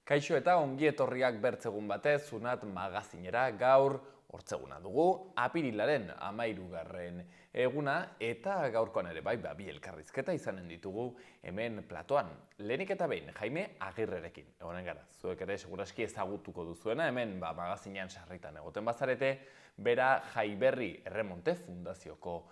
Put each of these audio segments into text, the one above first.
Kaixo eta ongi etorriak bertzegun batez, Zunat magazinera gaur hortzeguna dugu, apirilaren 13. eguna eta gaurkoan ere bi elkarrizketa izanen ditugu hemen platoan. Lehenik eta behin, Jaime Agirrerekin, egonen gara, zuek ere seguraski ezagutuko duzuena, hemen magazinean sarritan egoten bazarete, bera Jaiberri Erremonte Fundazioko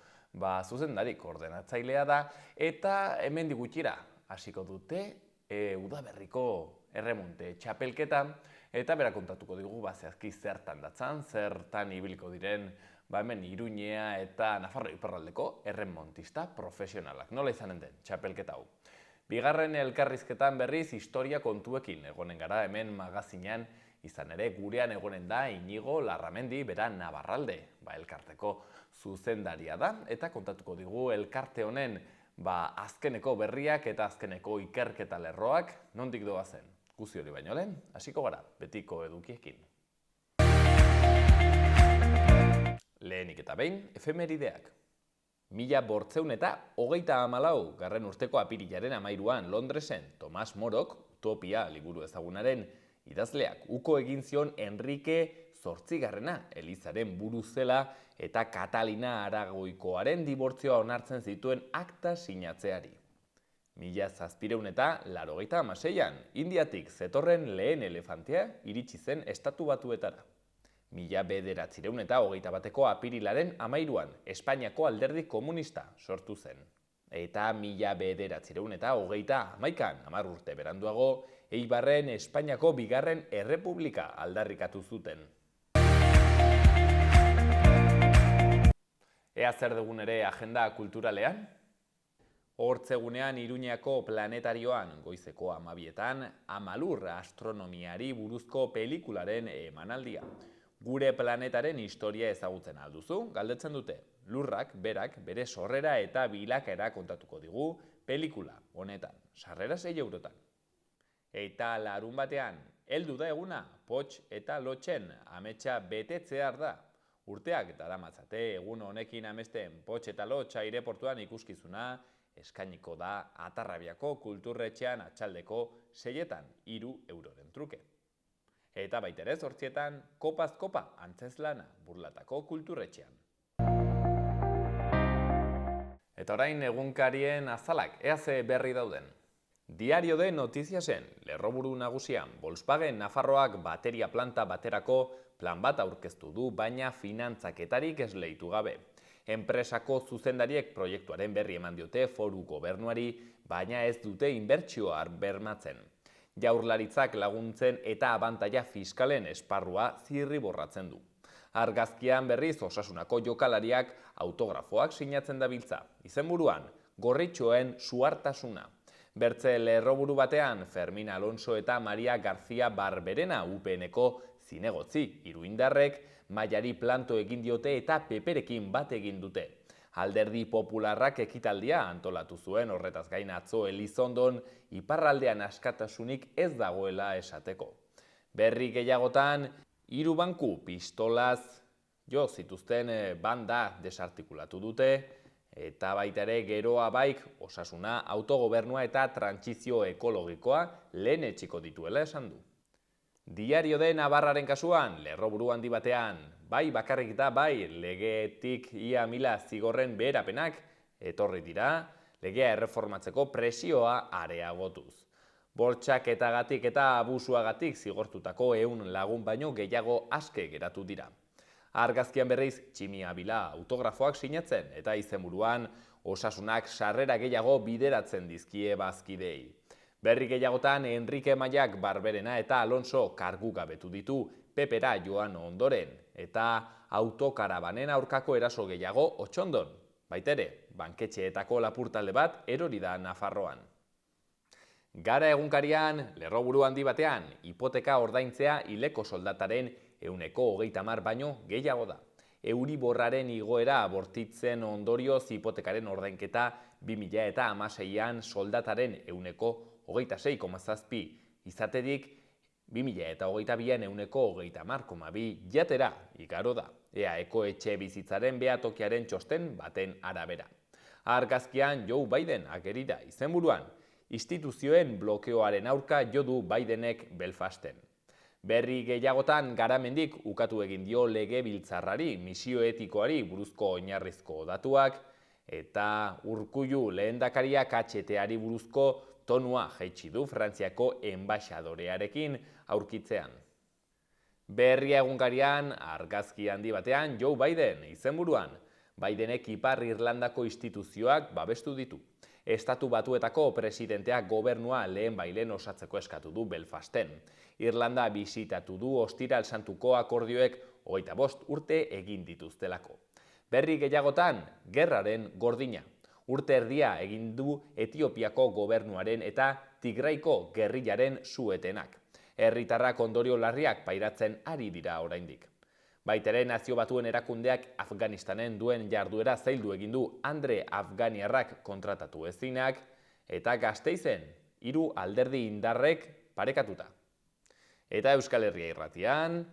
zuzendari koordenatzailea da, eta hemen digutxira hasiko dute udaberriko erremonte txapelketa, eta bera kontatuko digu zehazki zertan datzan, zertan ibiliko diren hemen Iruñea eta Nafarroa iparraldeko erremontista profesionalak. Nola izanen den txapelketa hau? Bigarren elkarrizketan berriz historia kontuekin egonen gara hemen magazinean, izan ere gurean egonen da Inigo Larramendi, bera Navarralde, elkarteko zuzendaria da, eta kontatuko digu elkarte honen azkeneko berriak eta azkeneko ikerketa lerroak nondik doazen. Guzti hori baino lehen, hasiko gara, betiko edukiekin. Lehenik eta behin, efemerideak. 1934 garren urteko apirilaren 13 Londresen, Tomas Morok, Utopia liburu ezagunaren idazleak uko egin zion Enrique Zortzigarrena, Elizaren buru zela eta Katalina Aragoikoaren dibortzioa onartzen zituen akta sinatzeari. 1786an, Indiatik zetorren lehen elefantea iritsi zen Estatu Batuetara. 1921ko apirilaren 13an, Espainiako Alderdi Komunista sortu zen. Eta 1931an, 10 urte beranduago, Eibarren Espainiako bigarren errepublika aldarrikatu zuten. Ea zer dugun ere agenda kulturalean? Hortzegunean Iruñako planetarioan goizeko 12etan Amalur astronomiari buruzko pelikularen emanaldia. Gure planetaren historia ezagutzen alduzu, galdetzen dute. Lurrak, berak, bere sorrera eta bilakaera kontatuko digu pelikula honetan, sarrera 6 eurotan. Eta larun batean, heldu da eguna, Pots eta Lotxen ametsa betetzear da. Urteak daramatzate egun honekin amesten Pots eta Lotx aireportuan ikuskizuna, eskainiko da Atarrabiako kulturretxean atxaldeko 6etan 3 euroren truke. Eta baitere 8etan kopaz kopa antzezlana Burlatako kulturretxean. Eta orain egunkarien azalak, ea ze berri dauden. Diario de Notiziasen, lerroburu nagusian, Volkswagen Nafarroak bateria planta baterako plan bat aurkeztu du, baina finantzaketarik esleitu gabe. Enpresako zuzendariek proiektuaren berri eman diote foru gobernuari, baina ez dute inbertsioa bermatzen. Jaurlaritzak laguntzen eta abantaila fiskalen esparrua zirriborratzen du. Argazkian berriz Osasunako jokalariak autografoak sinatzen dabiltza. Izenburuan, gorritxoen suhartasuna. Bertze lerroburu batean, Fermin Alonso eta Maria García Barberena UPNeko zinegotzi iruindarrek mailari planto egin diote eta peperekin bat egin dute. Alderdi Popularrak ekitaldia antolatu zuen horretaz gain atzo Elizondon iparraldean askatasunik ez dagoela esateko. Berri gehiagotan, 3 banku pistolaz jo zituzten banda desartikulatu dute, eta baita ere geroa baik osasuna, autogobernua eta trantsizio ekologikoa lehen etxiko dituela esan du. Diario de Navarraren kasuan, lerroburu handi batean, bai bakarrik da bai legetik ia 1000 zigorren beherapenak etorri dira, legea erreformatzeko presioa areagotuz. Bortxaketagatik eta abusuagatik zigortutako 100 lagun baino gehiago aske geratu dira. Argazkian berriz Tximi Abila autografoak sinatzen eta izenburuan Osasunak sarrera gehiago bideratzen dizkie bazkidei. Berri gehiagotan Enrique Maiak Barberena eta Alonso kargugabetu ditu pepera joan ondoren eta autokarabanen aurkako eraso gehiago Otxondon. Baitere, banketxeetako lapurtalde bat erori da Nafarroan. Gara egunkarian, lerroburu handi batean, hipoteka ordaintzea hileko soldataren 130 baino gehiago da. Euriborraren igoera bortitzen ondorioz hipotekaren ordainketa 2016an soldataren 126,7 izatedik 2022an 130,2 jatera igaro da. EAeko etxe bizitzaren behatokiaren txosten baten arabera. Argazkian Joe Biden agerira izenburuan, instituzioen blokeoaren aurka jo du Bidenek Belfasten. Berri gehiagotan Garamendik ukatu egin dio Legebiltzarrari misio etikoari buruzko oinarrizko datuak eta Urkullu lehendakariak HTari buruzko tonua jaitsi du Frantziako enbaxadorearekin aurkitzean. Berria egunkarian argazki handi batean Joe Biden izenburuan, Bidenek Ipar Irlandako instituzioak babestu ditu. Estatu Batuetako presidenteak gobernua lehenbailehen osatzeko eskatu du Belfasten. Irlanda bisitatu du Ostiral Santuko akordioek 25 urte egin dituztelako. Berri gehiagotan, gerraren gordina. Urte erdia egin du Etiopiako gobernuaren eta Tigraiko gerrillaren suetenak. Herritarrak ondorio larriak pairatzen ari dira oraindik. Baitere Nazio Batuen erakundeak Afganistanen duen jarduera zaildu egin du Andre afganiarrak kontratatu ezinak eta Gasteizen 3 alderdi indarrek parekatuta. Eta Euskal Herria irratian,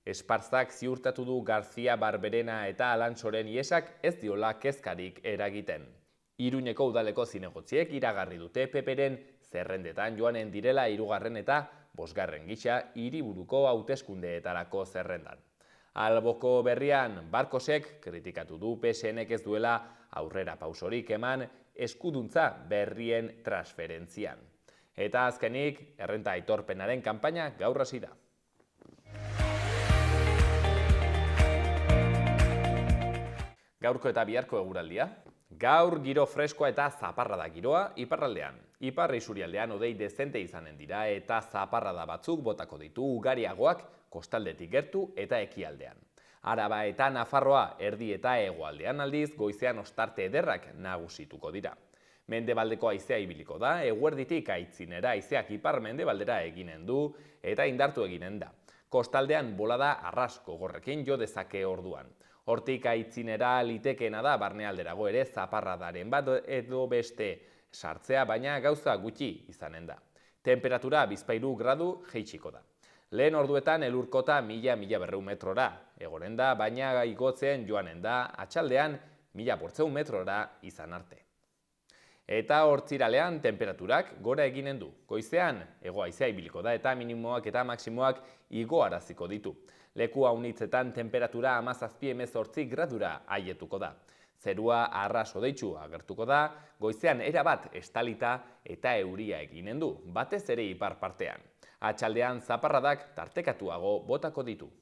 Esparzak ziurtatu du Garzia Barberena eta Alantsoren iesak ez diola kezkarik eragiten. Iruñeko udaleko zinegotziek iragarri dute PPren zerrendetan joanen direla 3. eta 5. gisa hiriburuko hauteskundeetarako zerrendan. Alboko berrian, Barkosek kritikatu du PSNek ez duela aurrera pausorik eman eskuduntza berrien transferentzian. Eta azkenik, errenta aitorpenaren kanpaina gaur hasi da. Gaurko eta biharko eguraldia. Gaur giro freskoa eta zaparrada giroa iparraldean. Ipar isurialdean hodei dezente izanen dira eta zaparrada batzuk botako ditu ugariagoak kostaldetik gertu eta ekialdean. Araba eta Nafarroa erdi eta hegoaldean aldiz goizean ostarte ederrak nagusituko dira. Mendebaldeko haizea ibiliko da, eguerditik aitzinera haizeak ipar-mendebaldera eginen du eta indartu eginen da. Kostaldean bolada arras gogorrekin jo dezake orduan. Hortik aitzinera litekeena da barnealderago ere zaparradaren bat edo beste sartzea, baina gauza gutxi izanen da. Temperatura 2 gradu jaitsiko da. Lehen orduetan elurkota 1000-1200 metrora egonen da, baina igotzen joanen da atxaldean 1500 metrora izan arte. Eta hortziralean temperaturak gora eginen du. Goizean hego haizea ibiliko da eta minimoak eta maksimoak igoaraziko ditu. Leku haunitzetan temperatura 17-18 gradura aietuko da. Zerua arras hodeitsu agertuko da, goizean erabat estalita eta euria eginen du, batez ere ipar partean. Atxaldean zaparradak tartekatuago botako ditu.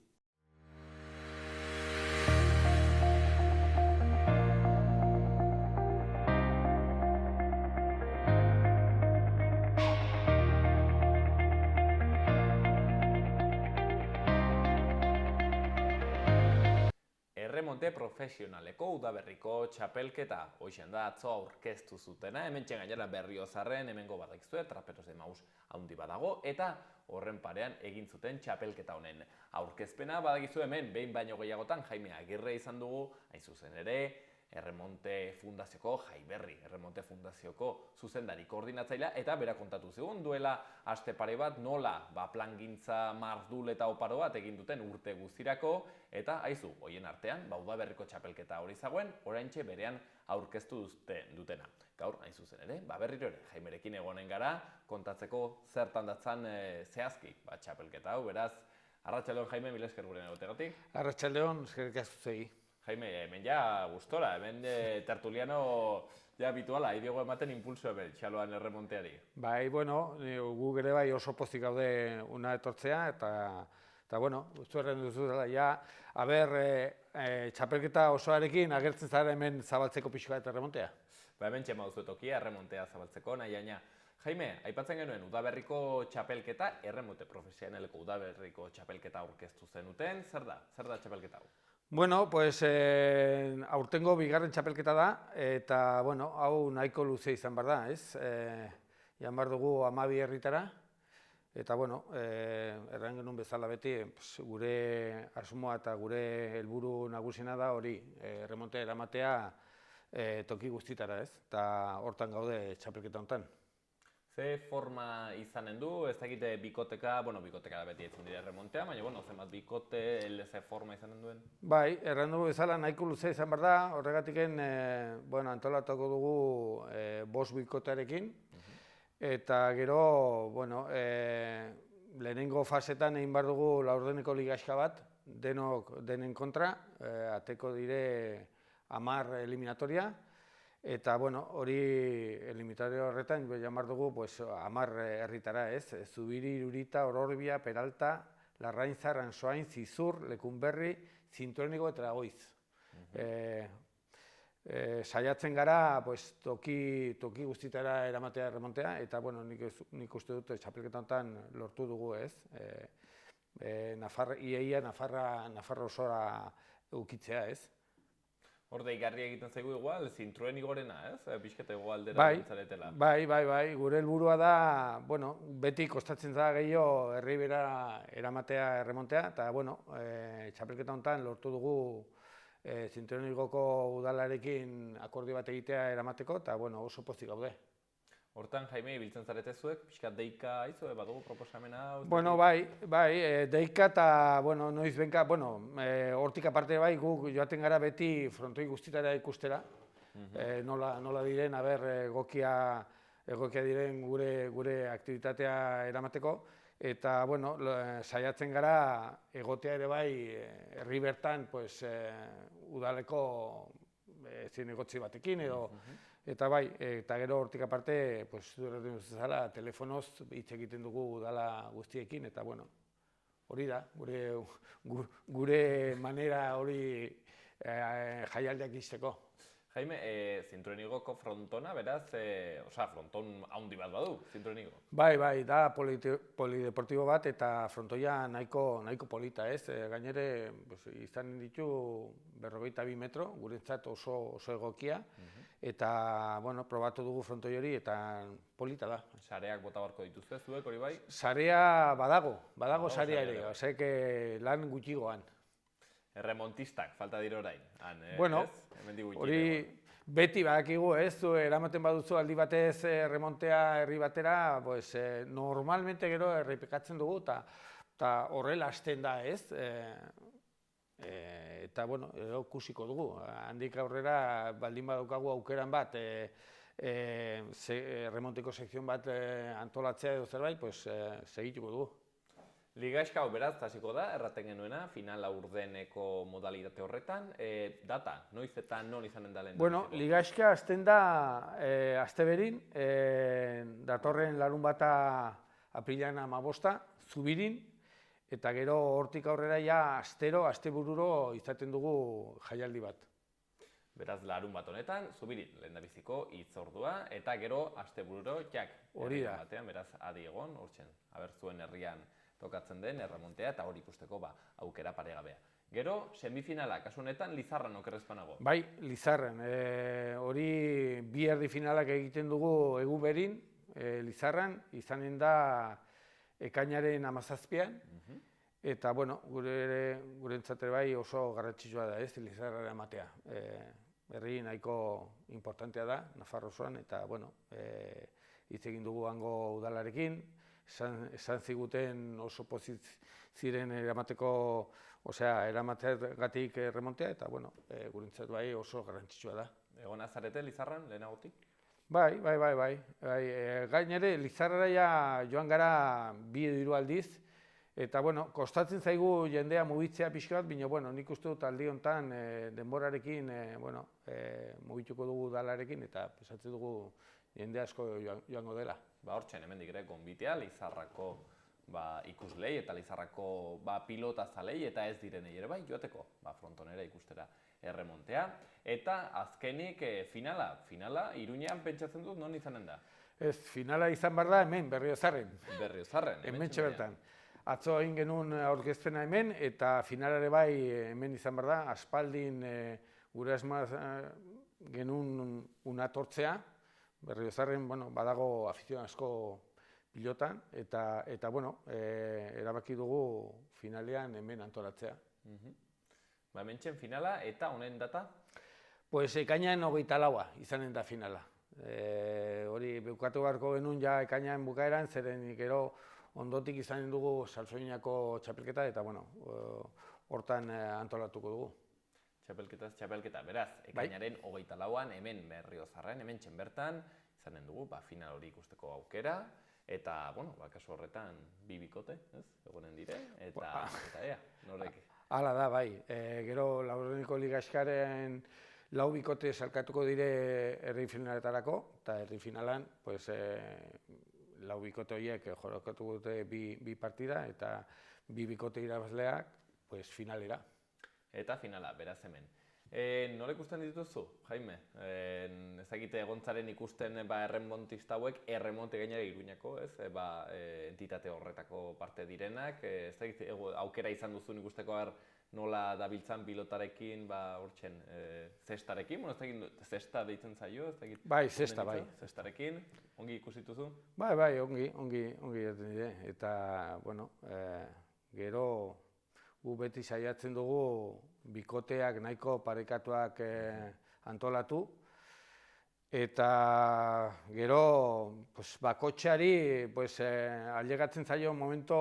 Erremonte profesionaleko udaberriko txapelketa hoixen da atzo aurkeztu zutena, hemen gainera Berriozarren, hemengo badakizue, Traperos de Maus haundi badago, eta horren parean egin zuten txapelketa honen aurkezpena, badakizu hemen behin baino gehiagotan Jaime Agirre izan dugu, hain zuzen ere, Erremonte Fundazioko Jaiberri, Erremonte Fundazioko zuzendari koordinatzailea, eta bera kontatu zigun duela aste pare bat nola plangintza mardul eta oparo bat egin duten urte guztirako, eta haizu, hoien artean, udaberriko txapelketa hori zagoen, oraintxe berean aurkeztu dutena. Gaur, hain zuzen ere, berriro ere, Jaimerekin egonen gara, kontatzeko zertan datzan zehazki txapelketa hau, beraz, arratsaldeon Jaime, mila esker gurean egotegatik. Arratsaldeon, eskerrik asko zuei. Jaime, hemen ja gustora, hemen tertuliano ja habituala, diogu ematen impulso hemen, txaloan erremonteari. Bai, bueno, gu ere bai oso pozik gaude una etortzea, eta bueno, zuerren duzutela, ja, txapelketa osoarekin agertzen zara hemen zabaltzeko pixka eta erremontea. Hemen txema duzu tokia, erremontea zabaltzeko, nahi aina. Jaime, aipatzen genuen, udaberriko txapelketa, erremonte profesionaleko udaberriko txapelketa aurkeztu zenuten, zer da txapelketa hau? Bueno, pues aurtengo bigarren txapelketa da, eta bueno, hau nahiko luze izan behar da, ez? Jan behar dugu 12 herritara, eta bueno, erran genuen bezala beti, gure asmoa eta gure helburu nagusina da hori, erremontea eramatea toki guztitara, ez? Eta hortan gaude txapelketa honetan. Ze forma izanen du, ez dakite bikoteka, bikoteka da beti etzun dira erremontea, baina zenbat bikote, ze forma izanen duen? Bai, erran dugu bezala nahiko luze izan behar da, horregatiken antolatuko dugu 5 bikotearekin, Eta gero, bueno, lehenengo fasetan egin behar dugu laurdeneko ligaxka bat, denen kontra, ateko dire 10 eliminatoria, eta, bueno, hori eliminatoria horretan, jamar dugu, pues, 10 herritara, ez? Zubiri, Irurita, Ororbia, Peralta, Larrainzar, Ansoain, Zizur, Lekunberri, Zintureniko eta Dagoiz. Saiatzen gara, pues, toki guztitara eramatea erremontea, eta, bueno, nik uste dut txapelketa honetan lortu dugu, ez? Iaia Nafarro osora ukitzea, ez? Hor deigarria egiten zaigu igual, Zintruen igorena, ez? Pixketa igual dela bintzaretela. Bai, gure helburua da, bueno, beti kostatzen da gehiago herribera eramatea erremontea, eta, bueno, txapelketa honetan lortu dugu Zintruen igoko udalarekin akordio bat egitea eramateko, eta, bueno, oso pozik gaude. Hortan, Jaime, ibiltzen zarete zuek, pixkat deika aizu, badugu proposamena? Bueno, bai, deika eta, bueno, noiz benka, bueno, hortik aparte bai, guk joaten gara beti frontoi guztitara ikustera, nola diren, egokia diren gure aktibitatea eramateko, eta, bueno, saiatzen gara egotea ere bai, herri bertan, pues, udaleko zinegotzi batekin edo, eta bai, eta gero hortik aparte, pues, zara, telefonoz hitz egiten dugu udala guztiekin, eta, bueno, hori da, gure manera hori jaialdiak izteko. Jaime, Zintruen-igoko frontona, beraz, fronton handi bat badu, Zintruen-igo? Bai, da polideportibo bat eta frontoia nahiko polita, ez? Gainere, izan ditu 42 metro, guretzat oso egokia, eta, bueno, probatu dugu frontoi hori eta polita da. Sareak bota barko dituzte, zuek hori bai? Sarea badago sarea ere, osek lan gutxigoan. Erremontistak, falta dira orain. Bueno, hori beti badakigu, ez, eramaten baduzu aldi batez remontea herri batera, pues, normalmente gero errepikatzen dugu, eta horrela hasten da, ez? Eta, bueno, ikusiko dugu. Handik aurrera, baldin badaukagu aukeran bat, remonteko sekzion bat antolatzea edo zerbait, pues, segituko dugu. Ligaxka hau beraz, hasiko da, erraten genuena, final laurdeneko modalitate horretan. Data, noiz eta non izanen da lehen? Bueno, ligaxka hasten da asteberin, datorren larunbata apilean 15, Zubirin, eta gero hortik aurrera ja astebururo izaten dugu jaialdi bat. Beraz, larunbat honetan, Zubirin, lehendabiziko hitzordua, eta gero astebururo jak. Hori da. Batean, beraz, adi egon, hortzen, zuen herrian tokatzen den erremontea eta hori ikusteko aukera paregabea. Gero, semifinala, kasu honetan, Lizarran okerrezpanago. Bai, Lizarran. Hori bi erdi finalak egiten dugu egun berin, Lizarran, izanen da ekainaren 17an, eta, bueno, gurentzat ere bai oso garrantzitsua da, ez, Lizarrara ematea. Herri nahiko importantea da, Nafarro osoan, eta, bueno, hitz egin dugu hango udalarekin, esan ziguten oso pozik ziren eramateagatik remontea, eta, bueno, gurentzat bai oso garrantzitsua da. Egon azarete Lizarran, lehenagotik? Bai. Gainere, Lizarrara joan gara 2 aldiz, eta, bueno, kostatzen zaigu jendea mugitzea pixka bat, baina, bueno, nik uste dut aldi honetan denborarekin, mugituko dugu udalarekin, eta pesatzen dugu jende asko joango dela. Hortzen, hemendik ere, gonbitea, Lizarrako ikuslei eta Lizarrako pilota zalei eta ez direnei ere bai joateko, frontonera ikustera erremontea. Eta azkenik finala, Iruñean pentsatzen dut non izanen da? Ez, finala izan behar da hemen, Berriozarren. Berriozarren, hementxe bertan. Atzo egin genuen aurkezpena hemen, eta finalare bai hemen izan behar da, aspaldin gure asmoa genuen unatortzea, Berriozarren, bueno, badago afizion asko pilotan, eta bueno, erabaki dugu finalean hemen antolatzea. Hementxen finala eta honen data? Pues ekainan 24 izanen da finala. Hori bukatu beharko genuen ja ekainan bukaeran, zeren gero ondotik izanen dugu Salsoinako txapelketa, eta bueno, hortan antolatuko dugu. Txapelketa, beraz, ekainaren 24an, hemen Berriozarren, hemen bertan, izanen dugu, final hori ikusteko aukera, eta, bueno, kasu horretan, bi bikote, ez, egonen dire, eta ea, norek. Hala da, bai. Gero, Laurdeneko Ligaskaren lau bikote salkatuko dire herri finaletarako, eta herri finalan, lau bikote horiek jokatuko dute bi partida, eta bi bikote irabazleak finalera. Eta finala, beraz hemen. Nola ikusten dituzu, Jaime? Ezagite egontzaren ikusten erremontista hauek, erremonte gainera Iruñako, entitate horretako parte direnak, ezagite aukera izan duzun ikusteko nola dabiltzan pilotarekin, hortzen, zestarekin, zesta deitzen zaio, ezagite? Bai, zesta, bai. Zestarekin, ongi ikusituzu? Bai, ongi jaten dire, eta, bueno, gero gu beti saiatzen dugu bikoteak nahiko parekatuak antolatu, eta gero bakotxeari ailegatzen zaio momento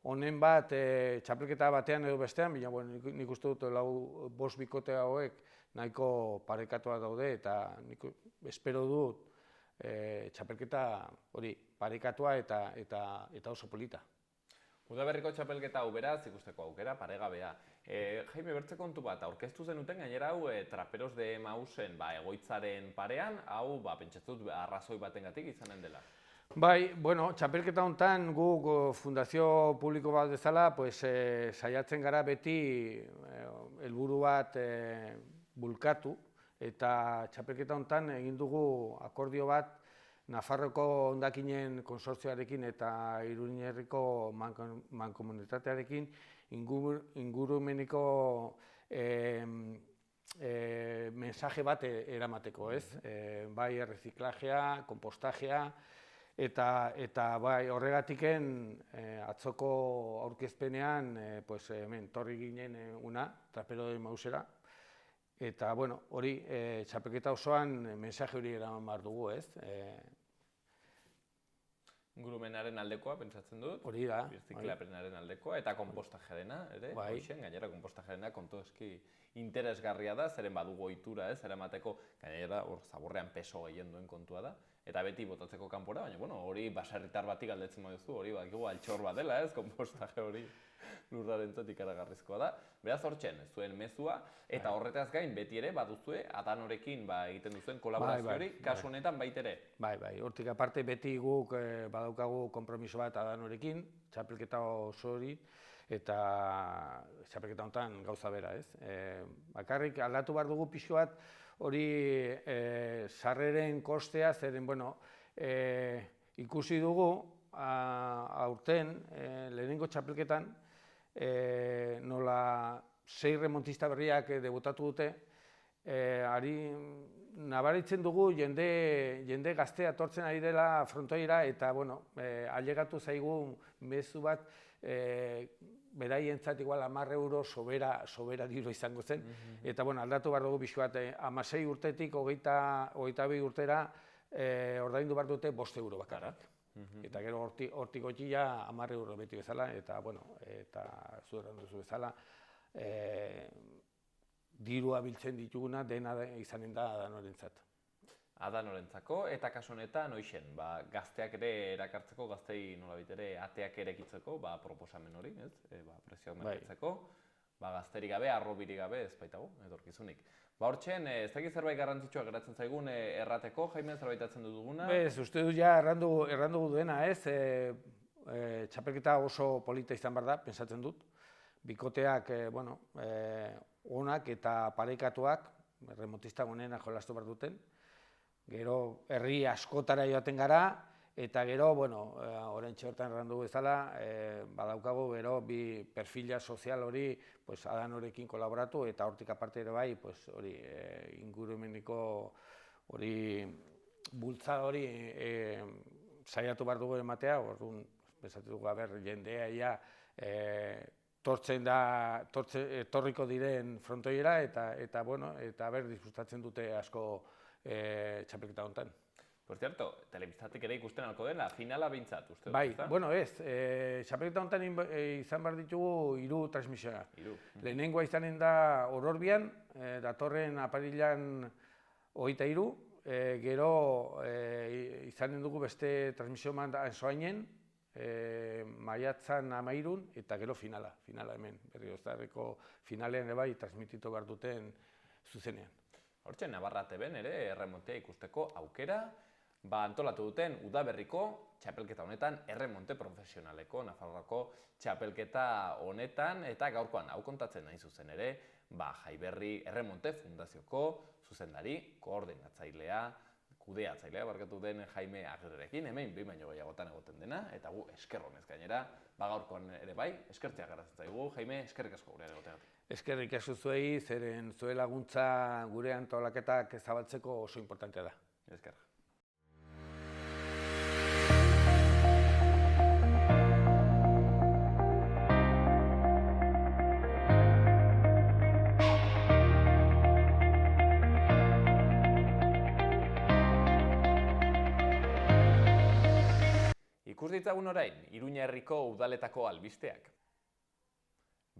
honen bat txapelketa batean edo bestean, baina nik uste dut bost bikote hauek nahiko parekatuak daude, eta nik espero dut txapelketa hori parekatua eta oso polita. Udaberriko txapelketa hau beraz, ikusteko aukera, paregabea. Jaime, bertze kontu bat, aurkeztu zenuten gainera hau Traperos de Emausen egoitzaren parean, hau pentsatzut arrazoi batengatik izanen dela. Bai, bueno, txapelketa honetan guk fundazio publiko bat bezala saiatzen gara beti helburu bat bulkatu, eta txapelketa honetan egin dugu akordio bat Nafarroko hondakinen konsortzioarekin eta Iruñerriko mankomunitatearekin ingurumeneko mensaje bat eramateko, ez? Bai erreziklajea, konpostajea, eta bai horregatiken atzoko aurkezpenean hemen torri ginen una, Trapero de Mausera, eta, bueno, hori txapelketa osoan mensaje hori eraman behar dugu, ez? Ingurumenaren aldekoa, pentsatzen dut. Hori da. Birziklapenaren aldekoa, eta konpostajearena, ere? Bai. Gainera, konpostajearena kontu eski interesgarria da, zeren badugu ohitura, ez? Eramateko, gainera, zaborrean peso gehien duen kontua da, eta beti botatzeko kanpora, baina, bueno, hori baserritar batik galdetzen baduzu, hori bakigu altxor bat dela, ez? Konpostaje hori lurrarentzat ikaragarrizkoa da. Beraz hortzen, zuen mezua, eta horretaz gain beti ere baduzue Adanorekin egiten duzuen kolaborazio hori, kasu honetan baitere. Bai, hortik aparte beti guk badaukagu konpromiso bat Adanorekin, txapelketa oso hori, eta txapelketa honetan gauza bera, ez? Bakarrik aldatu behar dugu pixu bat hori sarreren kostea, zeren, bueno, ikusi dugu aurten lehenengo txapelketan nola 6 remontista berriak debutatu dute, nabaritzen dugu jende gaztea etortzen ari dela frontoira, eta, bueno, ailegatu zaigu mezu bat beraientzat igual 10 euro sobera diru izango zen, eta, bueno, aldatu behar dugu pixu bat, 16 urtetik 22 urtera ordaindu behar dute 5 euro bakarrak. Eta gero hortik gotxila 10 euro beti bezala, eta, bueno, eta zueran duzu bezala, dirua biltzen dituguna dena izanen da Adanorentzat. Adanorentzako, eta kasu honetan, hoixen, gazteak ere erakartzeko, gaztei nolabait ere ateak erekitzeko, proposamen hori, ez? Prezioak merketzeko, gazterik gabe, arrobirik gabe, ez baitago, etorkizunik. Hortzen, ez dakit zerbait garrantzitsua geratzen zaigun errateko, Jaime, zerbait atzen duguna? Ez, uste dut ja errandu duena, ez? Txapelketa oso polita izan behar da, pensatzen dut. Bikoteak, bueno, onak eta parekatuak, remontista gonena jolastu behar duten. Gero, herri askotara joaten gara, eta gero, bueno, oraintxe hortan errandu bezala, badaukagu gero bi perfila sozial hori Adanorekin kolaboratu, eta hortik aparte ere bai, hori ingurumeniko hori bultza hori saiatu behar dugu ematea, orduan, pensatu dugu, jendea ia etorriko diren frontoiera, eta, bueno, eta disfrutatzen dute asko txapelketa honetan. Por cierto, telebistatik ere ikusten alko dela, finala behintzat, uste dut, bai, bueno, ez, txapelketa honetan izan behar ditugu 3 transmisioak. Lehenengoa izanen da Ororbian, datorren aparilan 23, Gero izanen dugu beste transmisio soainen, maiatzan 13 eta gero finala hemen, Berriozarreko finalean bai transmititu behar duten zuzenean. Hortxe, Navarra TV-n ere erremontea ikusteko aukera, antolatu duten udaberriko txapelketa honetan, erremonte profesionaleko, Nafarroako txapelketa honetan, eta gaurkoan hau kontatzen nahi zuzen ere, Jaiberri Erremonte Fundazioko zuzendari, koordinatzailea, kudeatzailea barkatu den Jaime Agirrerekin, hemen behin baino gehiagotan egoten dena, eta gu esker honez gainera, gaurkoan ere bai, eskertzea garatzen zaigu, Jaime, eskerrik asko gurean egoteagatik. Eskerrik asko zuei, zeren zuen laguntza gure antolaketak zabaltzeko oso importantea da. Esker. Ikus ditzagun orain, Iruña herriko udaletako albisteak.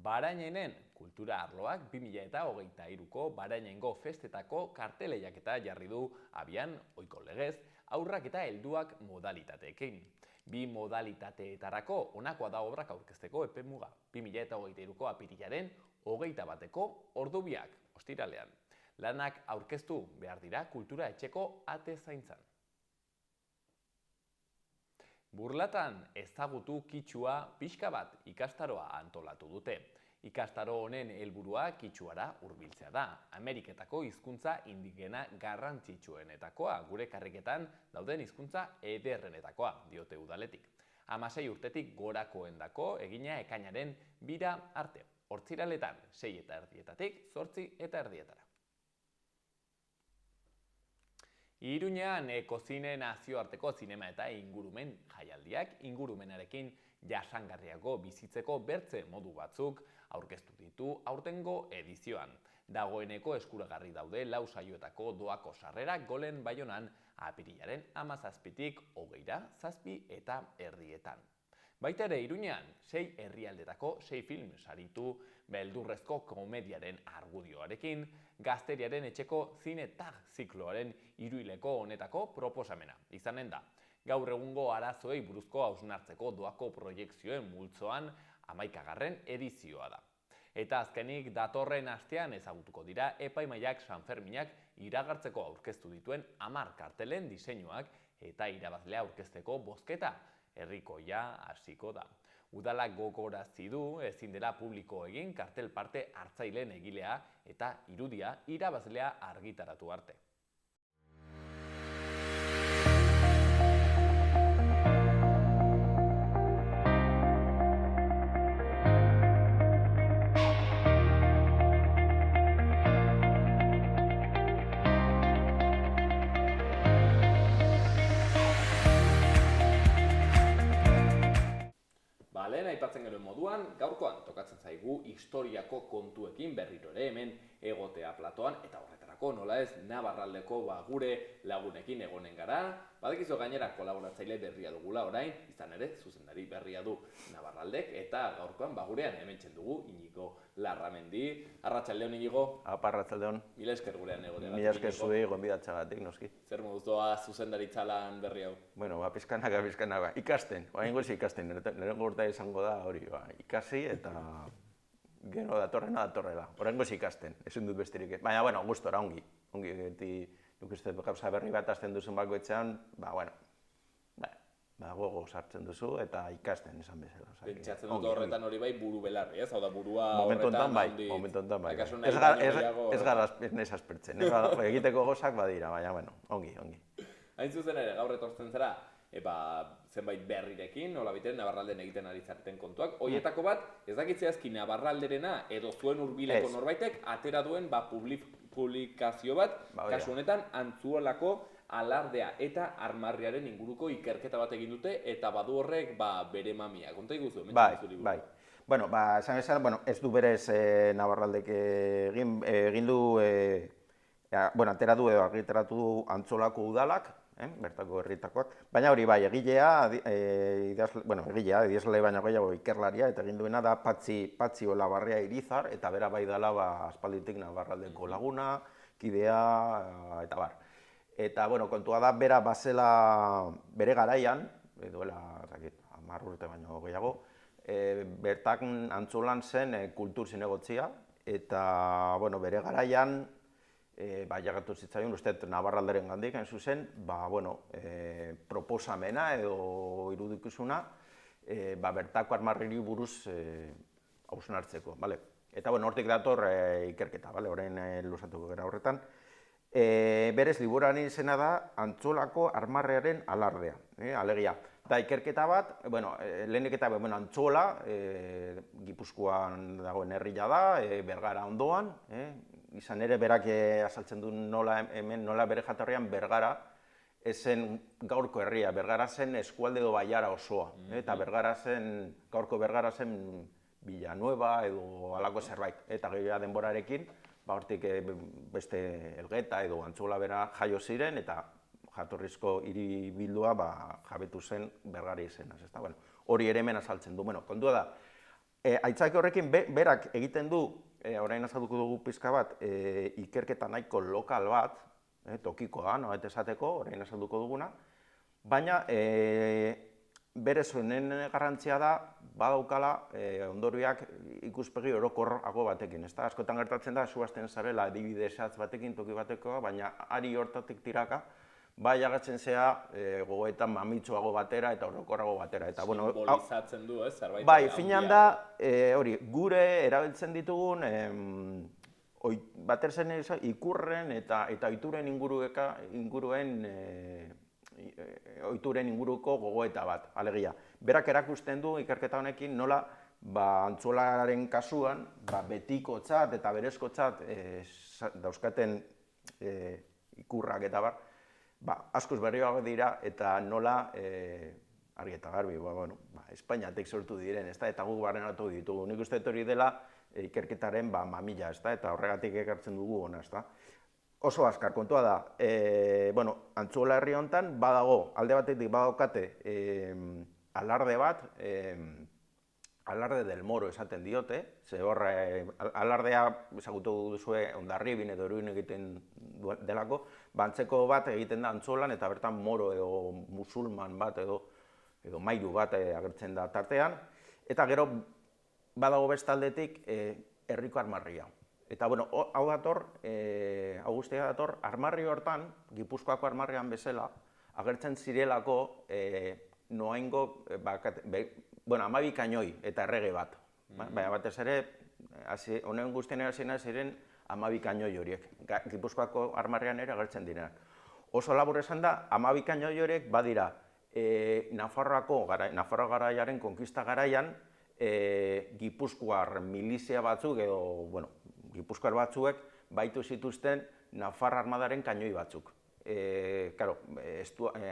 Barainenen kultura arloak 2023ko Barainengo festetako karteleiaketa jarri du abian, ohiko legez, haurrak eta helduak modalitateekin. Bi modalitateetarako honakoa da obrak aurkezteko epemuga, 2023ko apirilaren 21ko ordubiak, ostiralean. Lanak aurkeztu behar dira kultura etxeko ate zaintzan. Burlatan ezagutu kitsua pixka bat ikastaroa antolatu dute. Ikastaro honen helburua kitsuara hurbiltzea da. Ameriketako hizkuntza indigena garrantzitsuenetakoa, gure karriketan dauden hizkuntza ederrenetakoa, diote udaletik. 16 urtetik gorakoendako egina ekainaren 2 arte. Hortziraletan 6:30 8:30. Iruñean Ekozine nazioarteko zinema eta ingurumen jaialdiak ingurumenarekin jasangarriago bizitzeko bertze modu batzuk aurkeztu ditu aurtengo edizioan. Dagoeneko eskuragarri daude 4 saioetako doako sarrerak Golen Baionan apirilaren 17tik 20ra 7:30. Baita ere Iruñean 6 herrialdetako 6 film saritu beldurrezko komediaren argudioarekin, Gazteriaren etxeko zine-tag zikloaren hiruhileko honetako proposamena izanen da. Gaur egungo arazoei buruzko hausnartzeko doako proiekzioen multzoan 11. edizioa da. Eta azkenik datorren astean ezagutuko dira epaimahaiak Sanferminak iragartzeko aurkeztu dituen 10 kartelen diseinuak eta irabazlea aurkezteko bozketa herrikoia hasiko da. Udalak gogorazi du ezin dela publiko egin kartel parte hartzaileen egilea eta irudia irabazlea argitaratu arte. Lehen aipatzen genuen moduan, gaurkoan tokatzen zaigu historiako kontuekin berriro ere hemen egotea platoan, eta horretarako nola ez Navarraldeko gure lagunekin egonen gara. Badekizu gainera kolaboratzaile berria dugula orain, izan ere zuzendari berria du Navarraldek, eta gaurkoan gurean hementzen dugu Iñigo Larramendi. Arratsaldeon Iñigo. Arratsaldeon. Mila esker gurean egoteagatik. Mila esker zuei gonbidatzeagatik, noski. Zer moduz doa zuzendaritza lan berri hau? Bueno, pizkanaka, ikasten, oraingoz ikasten, lehenengo urtea izango da hori, ikasi eta gero datorrela, oraingoz ikasten, ezin dut besterik. Baina, bueno, gustora, ongi, nik uste gauza berri bat hasten duzun bakoitzean, gogo sartzen duzu eta ikasten esan bezala. Pentsatzen dut horretan hori bai buru belarri, ez? Hau da burua horretan bai. Ez gara nesaspertzen, egiteko gozak badira, baina, bueno, ongi. Hain zuzen ere, gaur etortzen zera, zenbait berrirekin, nola biten, Navarralden egiten ari zareten kontuak. Hoietako bat, ez dakitzeazki Navarralderena edo zuen hurbileko norbaitek atera duen publikazio bat, kasu honetan, Antzuolako alardea eta armarriaren inguruko ikerketa bat egin dute, eta badu horrek bere mamia. Konta iguzu, Bai. Bueno, esan bezala, ez du berez Navarraldek egin du, atera du edo argitaratu du Antzolako udalak, bertako herritakoak, baina hori bai, egilea, idazle baina gehiago ikerlaria, eta egin duena da Patzi Olabarria Irizar, eta bera bai dela aspalditik Navarraldeko laguna, kidea, eta bar. Eta, bueno, kontua da, bera bazela bere garaian, duela, 10 urte baino gehiago, bertan Antzolan zen kultur zinegotzia, eta, bueno, bere garaian, jagatu zitzaion, uste, Navarralderen gandik, hain zuzen, proposamena edo irudikizuna, bertako armarriri buruz hausnartzeko, bale? Eta, bueno, hortik dator ikerketa, bale? Orain luzatuko gara horretan. Berez, liburuaren izena da Antzolako armarrearen alardea, alegia. Da, ikerketa bat, lehenik eta Antzola, Gipuzkoan dagoen herria da, Bergara ondoan, izan ere berak azaltzen du nola bere jatorrian Bergara ezen gaurko herria, Bergara zen eskualde edo Baiara osoa, eta gaurko Bergara zen Villanueva edo halako zerbait, eta gehiago denborarekin, hortik beste Elgeta edo Antzola bera jaio ziren, eta jatorrizko hiribildua jabetu zen Bergara izenaz. Hori ere hemen azaltzen du. Kontua da, aitzaki horrekin berak egiten du, orain azalduko dugu pizka bat, ikerketa nahiko lokal bat, tokikoa, nolabait esateko, orain azalduko duguna, baina berez honen garrantzia da, badaukala ondorioak ikuspegi orokorrago batekin. Askotan gertatzen da, suazten zarela adibide zehatz batekin, toki batekoa, baina ari hortatik tiraka, agatzen zea gogoetan mamitsuago batera eta orokorrago batera. Simbolizatzen du, ez? Bai, finean da, gure erabiltzen ditugun, baterzen ikurren eta ohituren ohituren inguruko gogoeta bat, alegia. Berak erakusten du ikerketa honekin nola Antzolaren kasuan betikotzat eta berezkotzat dauzkaten ikurrak eta askoz berrioago dira eta nola argi eta garbi, Espainiatik sortu diren, eta guk barrenatu ditugu. Nik uste hori dela ikerketaren mamila, eta horregatik ekartzen dugu hona. Oso azkar, kontua da, Antzola herri honetan badago, alde batetik badaukate alarde bat, alarde del Moro esaten diote, ze horre alardea ezagutu duzue Hondarribin edo Iruin egiten delako, antzeko bat egiten da Antzolan eta bertan moro edo musulman bat edo mairu bat agertzen da tartean, eta gero badago bestaldetik herriko armarria. Eta, hau guztia dator, armarri hortan, Gipuzkoako armarrian bezala, agertzen zirelako noaingo, 12 kanoi eta errege bat. Baina batez ere, honen guztien erazena ziren 12 kanoi horiek. Gipuzkoako armarrian ere agertzen direnak. Oso labur esan da, 12 kanoi horiek badira Nafarroa garaiaren konkista garaian, Gipuzkoar milizia batzuk edo, Gipuzkoar batzuek baitu zituzten Nafar armadaren kanoi batzuk.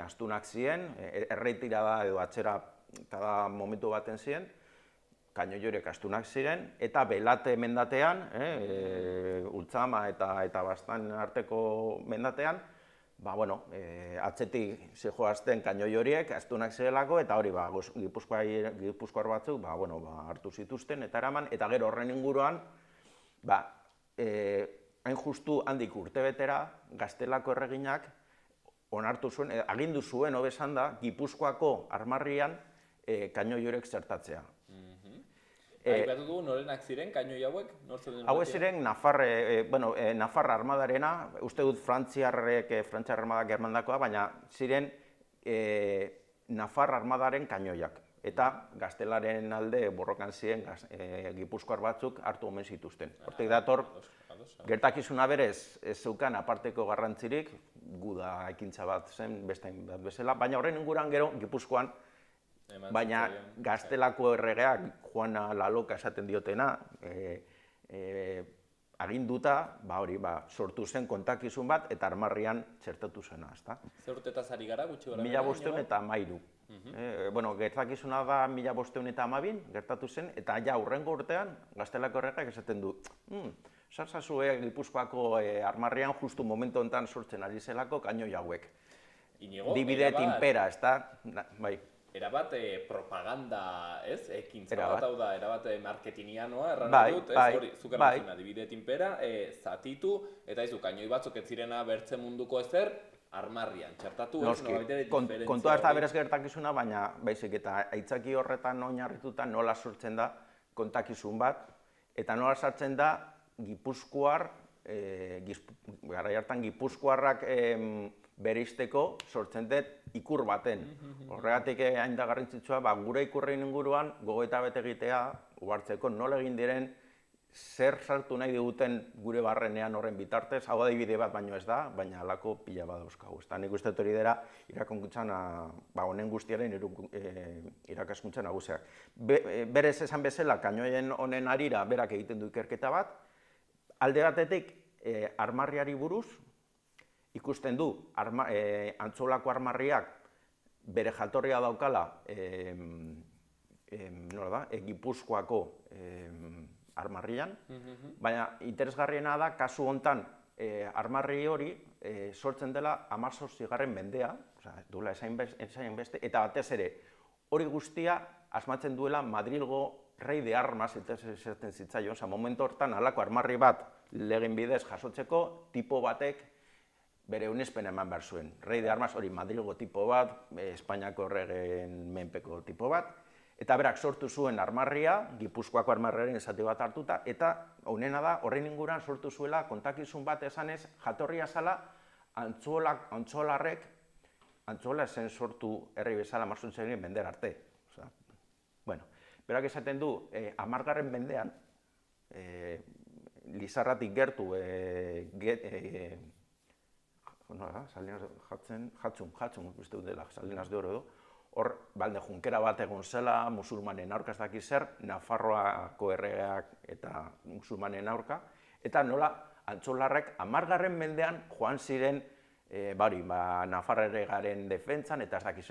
Astunak ziren, erretirada edo atzera kada momentu baten ziren, kanoi horiek astunak ziren, eta Belate mendatean, Ultzama eta Bastan arteko mendatean, atzetik zijoazten kanoi horiek astunak zirelako, eta hori Gipuzkoar batzuk hartu zituzten eta eraman, eta gero horren inguruan, hain justu handik urtebetera, Gaztelako erreginak onartu zuen, agindu zuen hobesan da, Gipuzkoako armarrian kanoi horiek zertatzea. Aipatu dugu norenak ziren kanoi hauek? Hauek ziren Nafar armadarena, uste dut Frantziar armadak germandakoa, baina ziren Nafar armadaren kanoiak. Eta Gaztelaren alde borrokan ziren Gipuzkoar batzuk hartu omen zituzten. Hortik dator, gertakizuna berez ez zeukan aparteko garrantzirik, guda ekintza bat zen, beste bat bezala, baina horren inguruan gero Gipuzkoan, baina Gaztelako erregeak, Juana Laloka esaten diotena, aginduta, sortu zen kontakizun bat eta armarrian txertatu zena, ezta? Zer urtetaz ari gara, gutxi gara? 1513. Gertakizuna da 1512 gertatu zen, eta hurrengo urtean Gaztelako erregeak esaten du, zarzazue Gipuzkoako armarrian justu momentu honetan sortzen ari zelako kanoi hauek. Dibide tinpera, ezta? Bai. Erabat propaganda, ez? Ekintza bat, hau da, erabat marketingianoa, erran dut, ez hori, zuken razuna, dibide tinpera, zatitu, eta izu, kanoi batzuk ez zirena bertze munduko ezer, armarrian, txertatu ez, Noski, nolabait diferentzia kontua ez da hori. berez gertakizuna, baina baizik eta aitzaki horretan oinarrituta nola sortzen da kontakizun bat, eta nola sartzen da Gipuzkoar, garai hartan Gipuzkoarrak bereizteko sortzen dut ikur baten. Horregatik hain da garrantzitsua, gure ikurrein inguruan gogoeta bet egitea, uhartzeko nola egin diren, zer sartu nahi diguten gure barrenean horren bitartez, hau adibide bat baino ez da, baina halako pila bat dauzkagu. Nik uste dut hori dela irakuntzan, honen guztiaren irakaskuntza nagusiak. Berez esan bezala, kanoien honen harira berak egiten du ikerketa bat, alde batetik armarriari buruz, ikusten du Antzolako armarriak bere jatorria daukala Gipuzkoako armarrian, baina interesgarriena da, kasu hontan, armarri hori sortzen dela 18. mendea, duela esain beste, eta batez ere, hori guztia asmatzen duela Madrilgo rei de armas, esaten zitzaion, momentu hortan halako armarri bat legin bidez jasotzeko, tipo batek bere unespena eman behar zuen. Rei de armas hori Madrilgo tipo bat, Espainiako erregeen menpeko tipo bat, eta berak sortu zuen armarria, Gipuzkoako armarriaren esate bat hartuta, eta honena da, horren inguruan sortu zuela kontakizun bat esanez, jatorria zala Antzolarrek, Antzola zen sortu herri bezala marzuntzearen mendera arte. Berak esaten du, 10. mendean, Lizarratik gertu, Jatzun, uste dut dela, Salinas de Oro edo, hor, balde junkera bat egon zela, musulmanen aurka ez dakiz zer, Nafarroako erregeak eta musulmanen aurka, eta nola Antzolarrek 10. mendean joan ziren Nafarro erregaren defentsan eta ez dakiz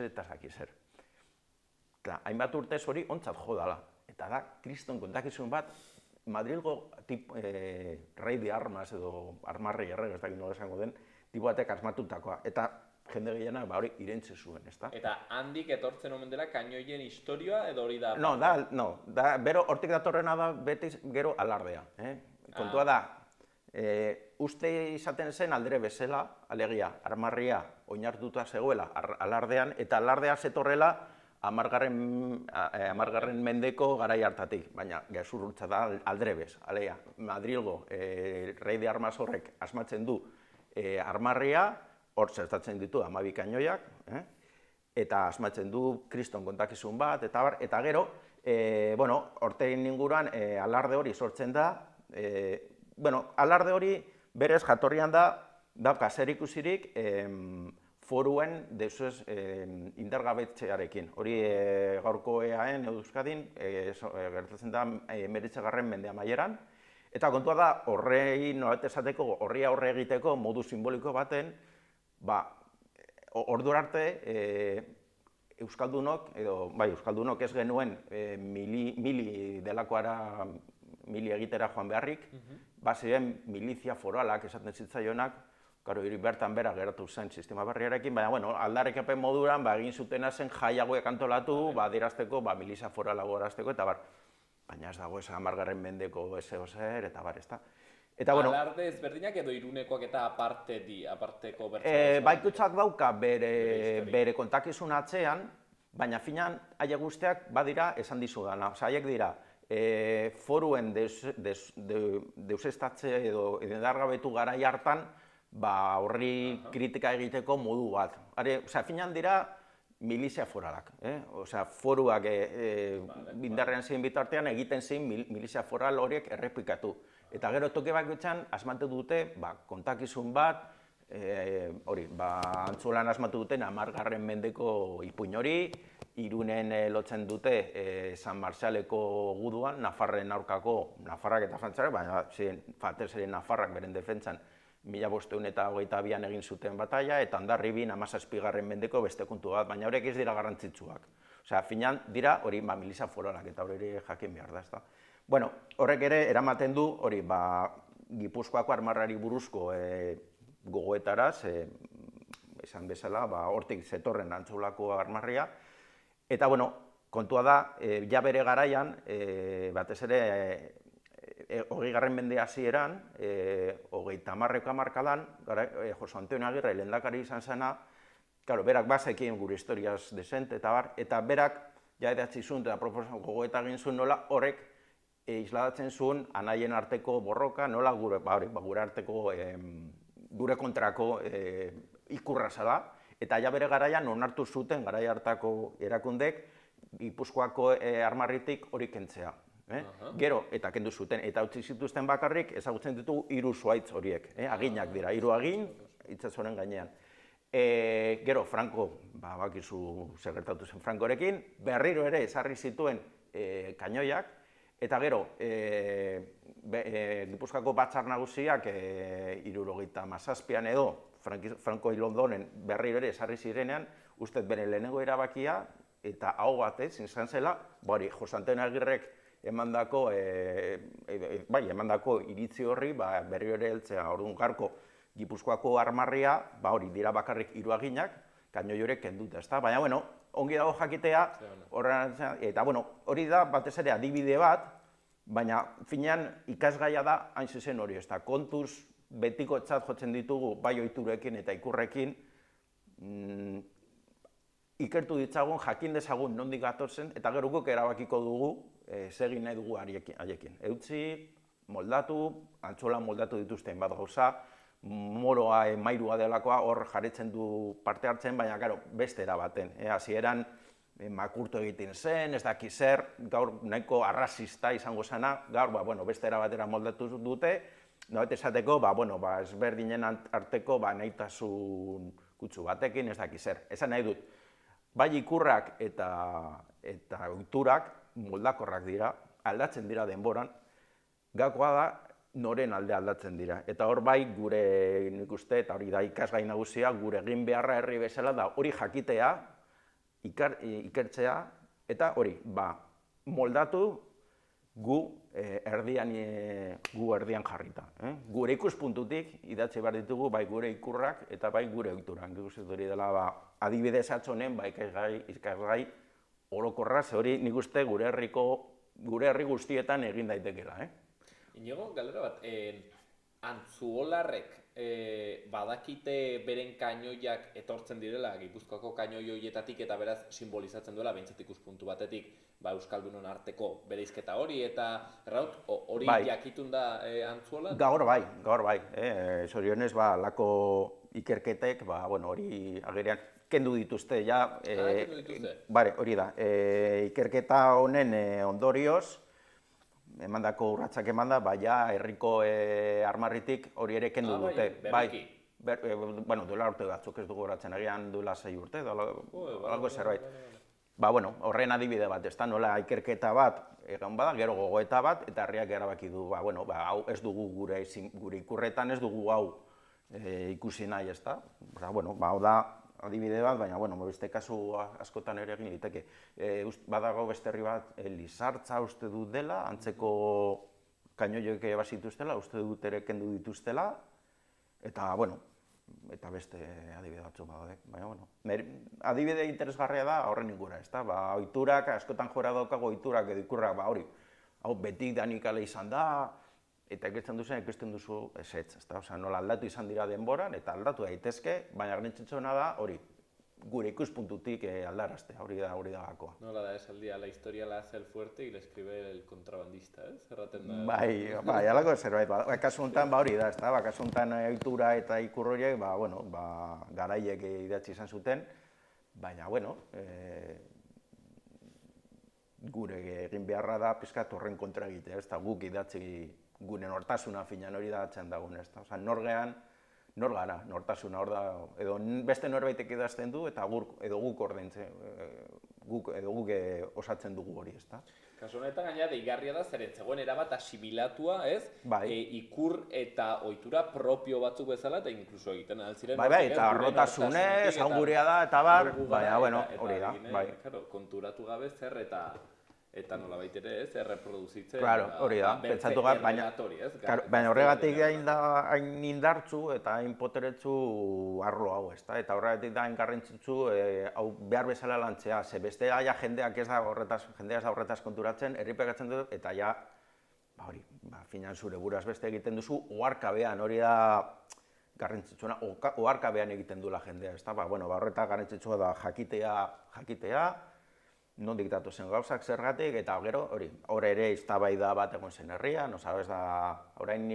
zer. Hainbat urtez hori ontzat jo dala, eta da, kriston kontakizun bat, Madrilgo rei de armas edo armarri errege, ez dakit nola esango den, tipo batek asmatutakoa, eta jende gehiena hori irentze zuen, ezta? Eta handik etortzen omen dela kanoien historia edo hori da? Bero hortik datorrena da beti gero alardea. Kontua da, uste izaten zen aldere bezala, alegia, armarria oinartuta zegoela alardean, eta alardea zetorrela 10. mendeko garai hartatik, baina gezurrutza da aldrebez. Alegia, Madrilgo rei de armas horrek asmatzen du armarria, hor zertatzen ditu 12 kanoiak, eta asmatzen du kriston kontakizun bat, eta gero, hortein inguruan alarde hori sortzen da, alarde hori berez jatorrian da zer ikusirik foruen deusez indargabetzearekin. Hori gaurko EAen Euskadin gertatzen da 19. mende amaieran, eta kontua da horrei nolabait esateko, horri aurre egiteko modu simboliko baten, ordura arte Euskaldunok ez genuen mili delakoara mili egitera joan beharrik, ziren milizia foralak esaten zitzaionak, hiri bertan bera geratu zen sistema berriarekin, baina aldarrikapen moduran egin zutena zen jai hauek antolatu, adierazteko, milizia foralago erazteko, eta baina ez dago 10. mendeko zer, eta ez da. Alarde ezberdinak edo Irunekoak eta aparteko bertsoak? Baikutzak dauka bere kontakizun atzean, baina finan haiek guztiak badira esan dizudana. Haiek dira, foruen deusestatze edo indargabetu garai hartan, horri kritika egiteko modu bat. Finan dira milizia foralak. Foruak indarrean zein bitartean egiten zein milizia foral horiek errepikatu. Eta gero toki bakoitzean asmatu dute kontakizun bat, Antzolan asmatu duten 10. mendeko ipuin hori, Irunen lotzen dute San Marcialeko guduan, Nafarren aurkako, Nafarrak eta Frantziarrak, baina ziren Nafarrak beren defentsan 1522an egin zuten bataila, eta Hondarribin 17. mendeko beste kontu bat, baina horiek ez dira garrantzitsuak. Finan dira hori milizia foralak, eta hori jakin behar da, ez da. Horrek ere eramaten du hori Gipuzkoako armarrari buruzko gogoetaraz, esan bezala, hortik zetorren Antzolako armarria, eta kontua da, ja bere garaian, batez ere 20. mende hasieran, 30. hamarkadan, Jose Antonio Agirre lehendakari izan zena, claro, berak bazekien gure historiaz desente eta berak ja edatzi zuen eta proposan gogoeta egin zuen nola horrek isladatzen zuen anaien arteko borroka, nola gure arteko, gure kontrako ikurra zela, eta ja bere garaian onartu zuten garai hartako erakundek Gipuzkoako armarritik hori kentzea. Gero, eta kendu zuten, eta utzi zituzten bakarrik ezagutzen ditugu 3 zuhaitz horiek, aginak dira, 3 agin, itsasoaren gainean. Gero, Franco, bakizu zer gertatu zen Francorekin, berriro ere ezarri zituen kainoiak, eta gero, Gipuzkoako batzar nagusiak 77an edo, Franco hil ondoren berriro ere ezarri zirenean, ustez bere lehenengo erabakia, eta hau batez, izan zela, Jose Antonio Agirrek emandako iritzi horri berriro ere heltzea, orduan garko Gipuzkoako armarria, hori dira bakarrik 3 aginak, kainoi horiek kenduta, ezta? Baina, ongi dago jakitea, eta, hori da batez ere adibide bat, baina finean ikasgaia da hain zuzen hori, ezta? Kontuz betikotzat jotzen ditugu bai ohiturekin eta ikurrekin, ikertu ditzagun, jakin dezagun nondik gatozen, eta gero guk erabakiko dugu segin nahi dugu haiekin. Eutzi, moldatu, antzola moldatu dituzten bat gauza, moroa, mairua delakoa hor jaretzen du parte hartzen, baina beste erabaten. Hasieran makurtu egiten zen, ez daki zer, gaur nahiko arrazista izango zena, gaur beste erabatera moldatu dute, nolabait esateko, ezberdinen arteko nahitasun kutsu batekin, ez daki zer. Esan nahi dut, bai ikurrak eta ohiturak moldakorrak dira, aldatzen dira denboran, gakoa da noren alde aldatzen dira. Eta hor bai gure, nik uste, eta hori da ikasgai nagusia, gure egin beharra herri bezala da hori jakitea, ikertzea, eta hori, moldatu gu erdian jarrita. Gure ikuspuntutik idatzi behar ditugu bai gure ikurrak eta bai gure ohiturak. Nik uste hori dela adibidez atzonen ikasgai orokorra, ze hori nik uste gure herri guztietan egin daitekeela. Inigo, galdera bat, antzuolarrek badakite beren kainoiak etortzen direla, Gipuzkoako kainoi horietatik eta beraz simbolizatzen duela, behintzat ikuspuntu batetik, Euskaldunon arteko bereizketa hori, eta hori jakitun da antzuola? Gaur bai. Zorionez, lako ikerketek, hori agerian, kendu dituzte, ja. Kendu dituzte? Hori da. Ikerketa honen ondorioz, emandako urratsak emanda, herriko armarritik hori ere kendu dute. Berriki? Duela urte batzuk ez dugu horatzen, agian duela 6 urte, algo zerbait. Horren adibide bat, ez da, nola ikerketa bat, egon bada, gero gogoeta bat, eta herriak erabaki du, hau ez dugu gure ikurretan, ez dugu hau ikusi nahi, ez da. Hau da adibide bat, baina, beste kasu askotan ere egin liteke. Badago beste herri bat, Lizartza uste dut dela, antzeko kainoioek bazituztela, uste dut ere kendu dituztela, eta beste adibide batzuk badaude. Baina, adibide interesgarria da horren ingura, ez da? Ohiturak, askotan jora daukago ohiturak edo ikurrak, hori, hau betik danikala izan da, eta ikusten duzu ezetz, ez da? Nola aldatu izan dira denboran, eta aldatu daitezke, baina garrantzitsuena da, hori, gure ikuspuntutik aldarazte, hori da gakoa. Nola da esaldia, la historia la hace el fuerte y la escribe el contrabandista, ez? Zerraten da... Bai, alako zerbait, kasu honetan hori da, ez da? Kasu honetan ohitura eta ikur horiek, garaiek idatzi izan zuten, baina, gure egin beharra da pizkat horren kontra egitea, ez da? Guk idatzi gure nortasuna finan hori da atzen dagoen, ez da? Nor gara, nortasuna hor da, edo beste norbaitek idazten du, eta edo guk ordaintzen, edo guk osatzen dugu hori, ez da? Kasu honetan gaina deigarria da, zeren zegoen erabat asimilatua, ez? Ikur eta ohitura propio batzuk bezala, eta inkluso egiten altziren... eta arrotasunez, hau gurea da, eta baina, hori da, bai. Konturatu gabe zer eta nolabait ere, ez, erreproduzitzen... Claro, hori da, pentsatu gara, baina horregatik hain indartzu eta hain poteretsu arlo hau, ez da? Eta horregatik da hain garrantzitsu hau behar bezala lantzea, ze beste jendeak ez da horretaz konturatzen, herripegatzen dut, eta ja hori, finan zure buraz beste egiten duzu, oharkabean, hori da garrantzitsuena, oharkabean egiten duela jendea, ezta? Bueno, horreta garrantzitsua da jakitea, nondik datozen gauzak zergatik, eta gero, hor ere eztabaida bat egon zen herrian, ez da, orain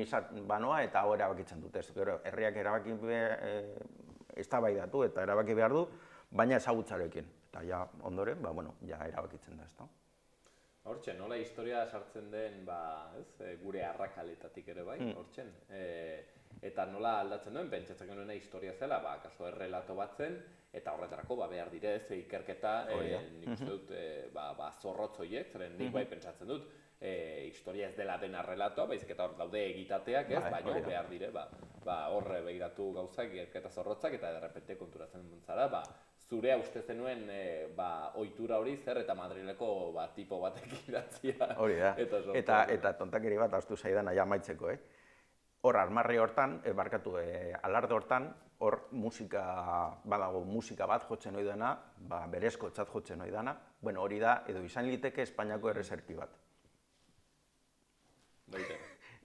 banoa eta hor erabakitzen dute, gero herriak eztabaidatu eta erabaki behar du, baina ezagutzarekin, eta ja ondoren, ja erabakitzen da, ezta? Hortxe, nola historia sartzen den, gure arrakaletatik ere bai, hortxen. Eta nola aldatzen duen, pentsatzen genuena historia zela, kaso errelato bat zen, eta horretarako behar direz, ikerketa, nik uste dut, zorrotz horiek, zeren nik bai pentsatzen dut, historia ez dela dena relatoa, baizik eta hor daude egitateak, baina behar dire, horre begiratu gauzak, ikerketa zorrotzak, eta derrepente konturatzen zara, zurea uste zenuen ohitura hori zer eta Madrileko tipo batek idatzia. Hori da, eta tontakeri bat hauztu zaidan aia maitzeko, Hor, armarri hortan, alarde hortan, hor badago musika bat jotzen hori dena, berezko txat jotzen hori dena, hori da, edo izan liteke Espainiako erreserki bat. Baite.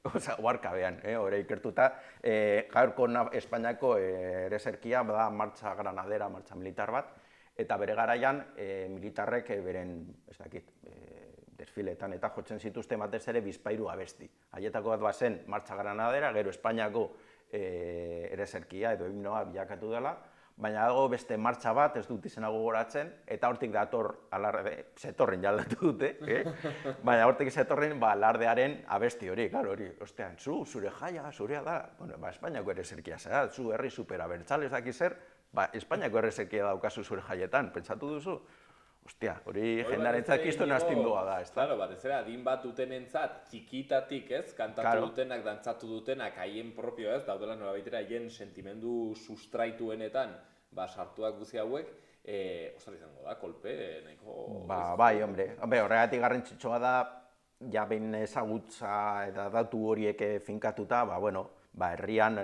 Osa, oharkabean, hori ikertuta, gaurko Espainiako ereserkia da martxa granadera, martxa militar bat, eta bere garaian militarrek beren, ez dakit, desfiletan eta jotzen zituzten batez ere bizpahiru abesti. Haietako bat bazen martxa granadera, gero Espainiako ereserkia edo himnoa bilakatu dela, baina dago beste martxa bat, ez dut izena gogoratzen, eta hortik dator alarde, zetorren jaldatu dute, baina hortik zetorren alardearen abesti hori, hori, ostean, zure jaia, zurea da, Espainiako ereserkia zera, zu herri superabertzal ez dakiz zer, Espainiako ereserkia daukazu zure jaietan, pentsatu duzu? Ostia, hori jendarentzat kiston astindua da, ez da? Claro, batez ere, adin bat dutenentzat, txikitatik, kantatu dutenak, dantzatu dutenak, haien propio, daudela nola baitera, haien sentimendu sustraituenetan, sartuak guzi hauek, ostra izango da, kolpe, nahiko... Bai, hombre, horregatik garrantzitsua da, ja behin ezagutza eta datu horiek finkatuta, herrian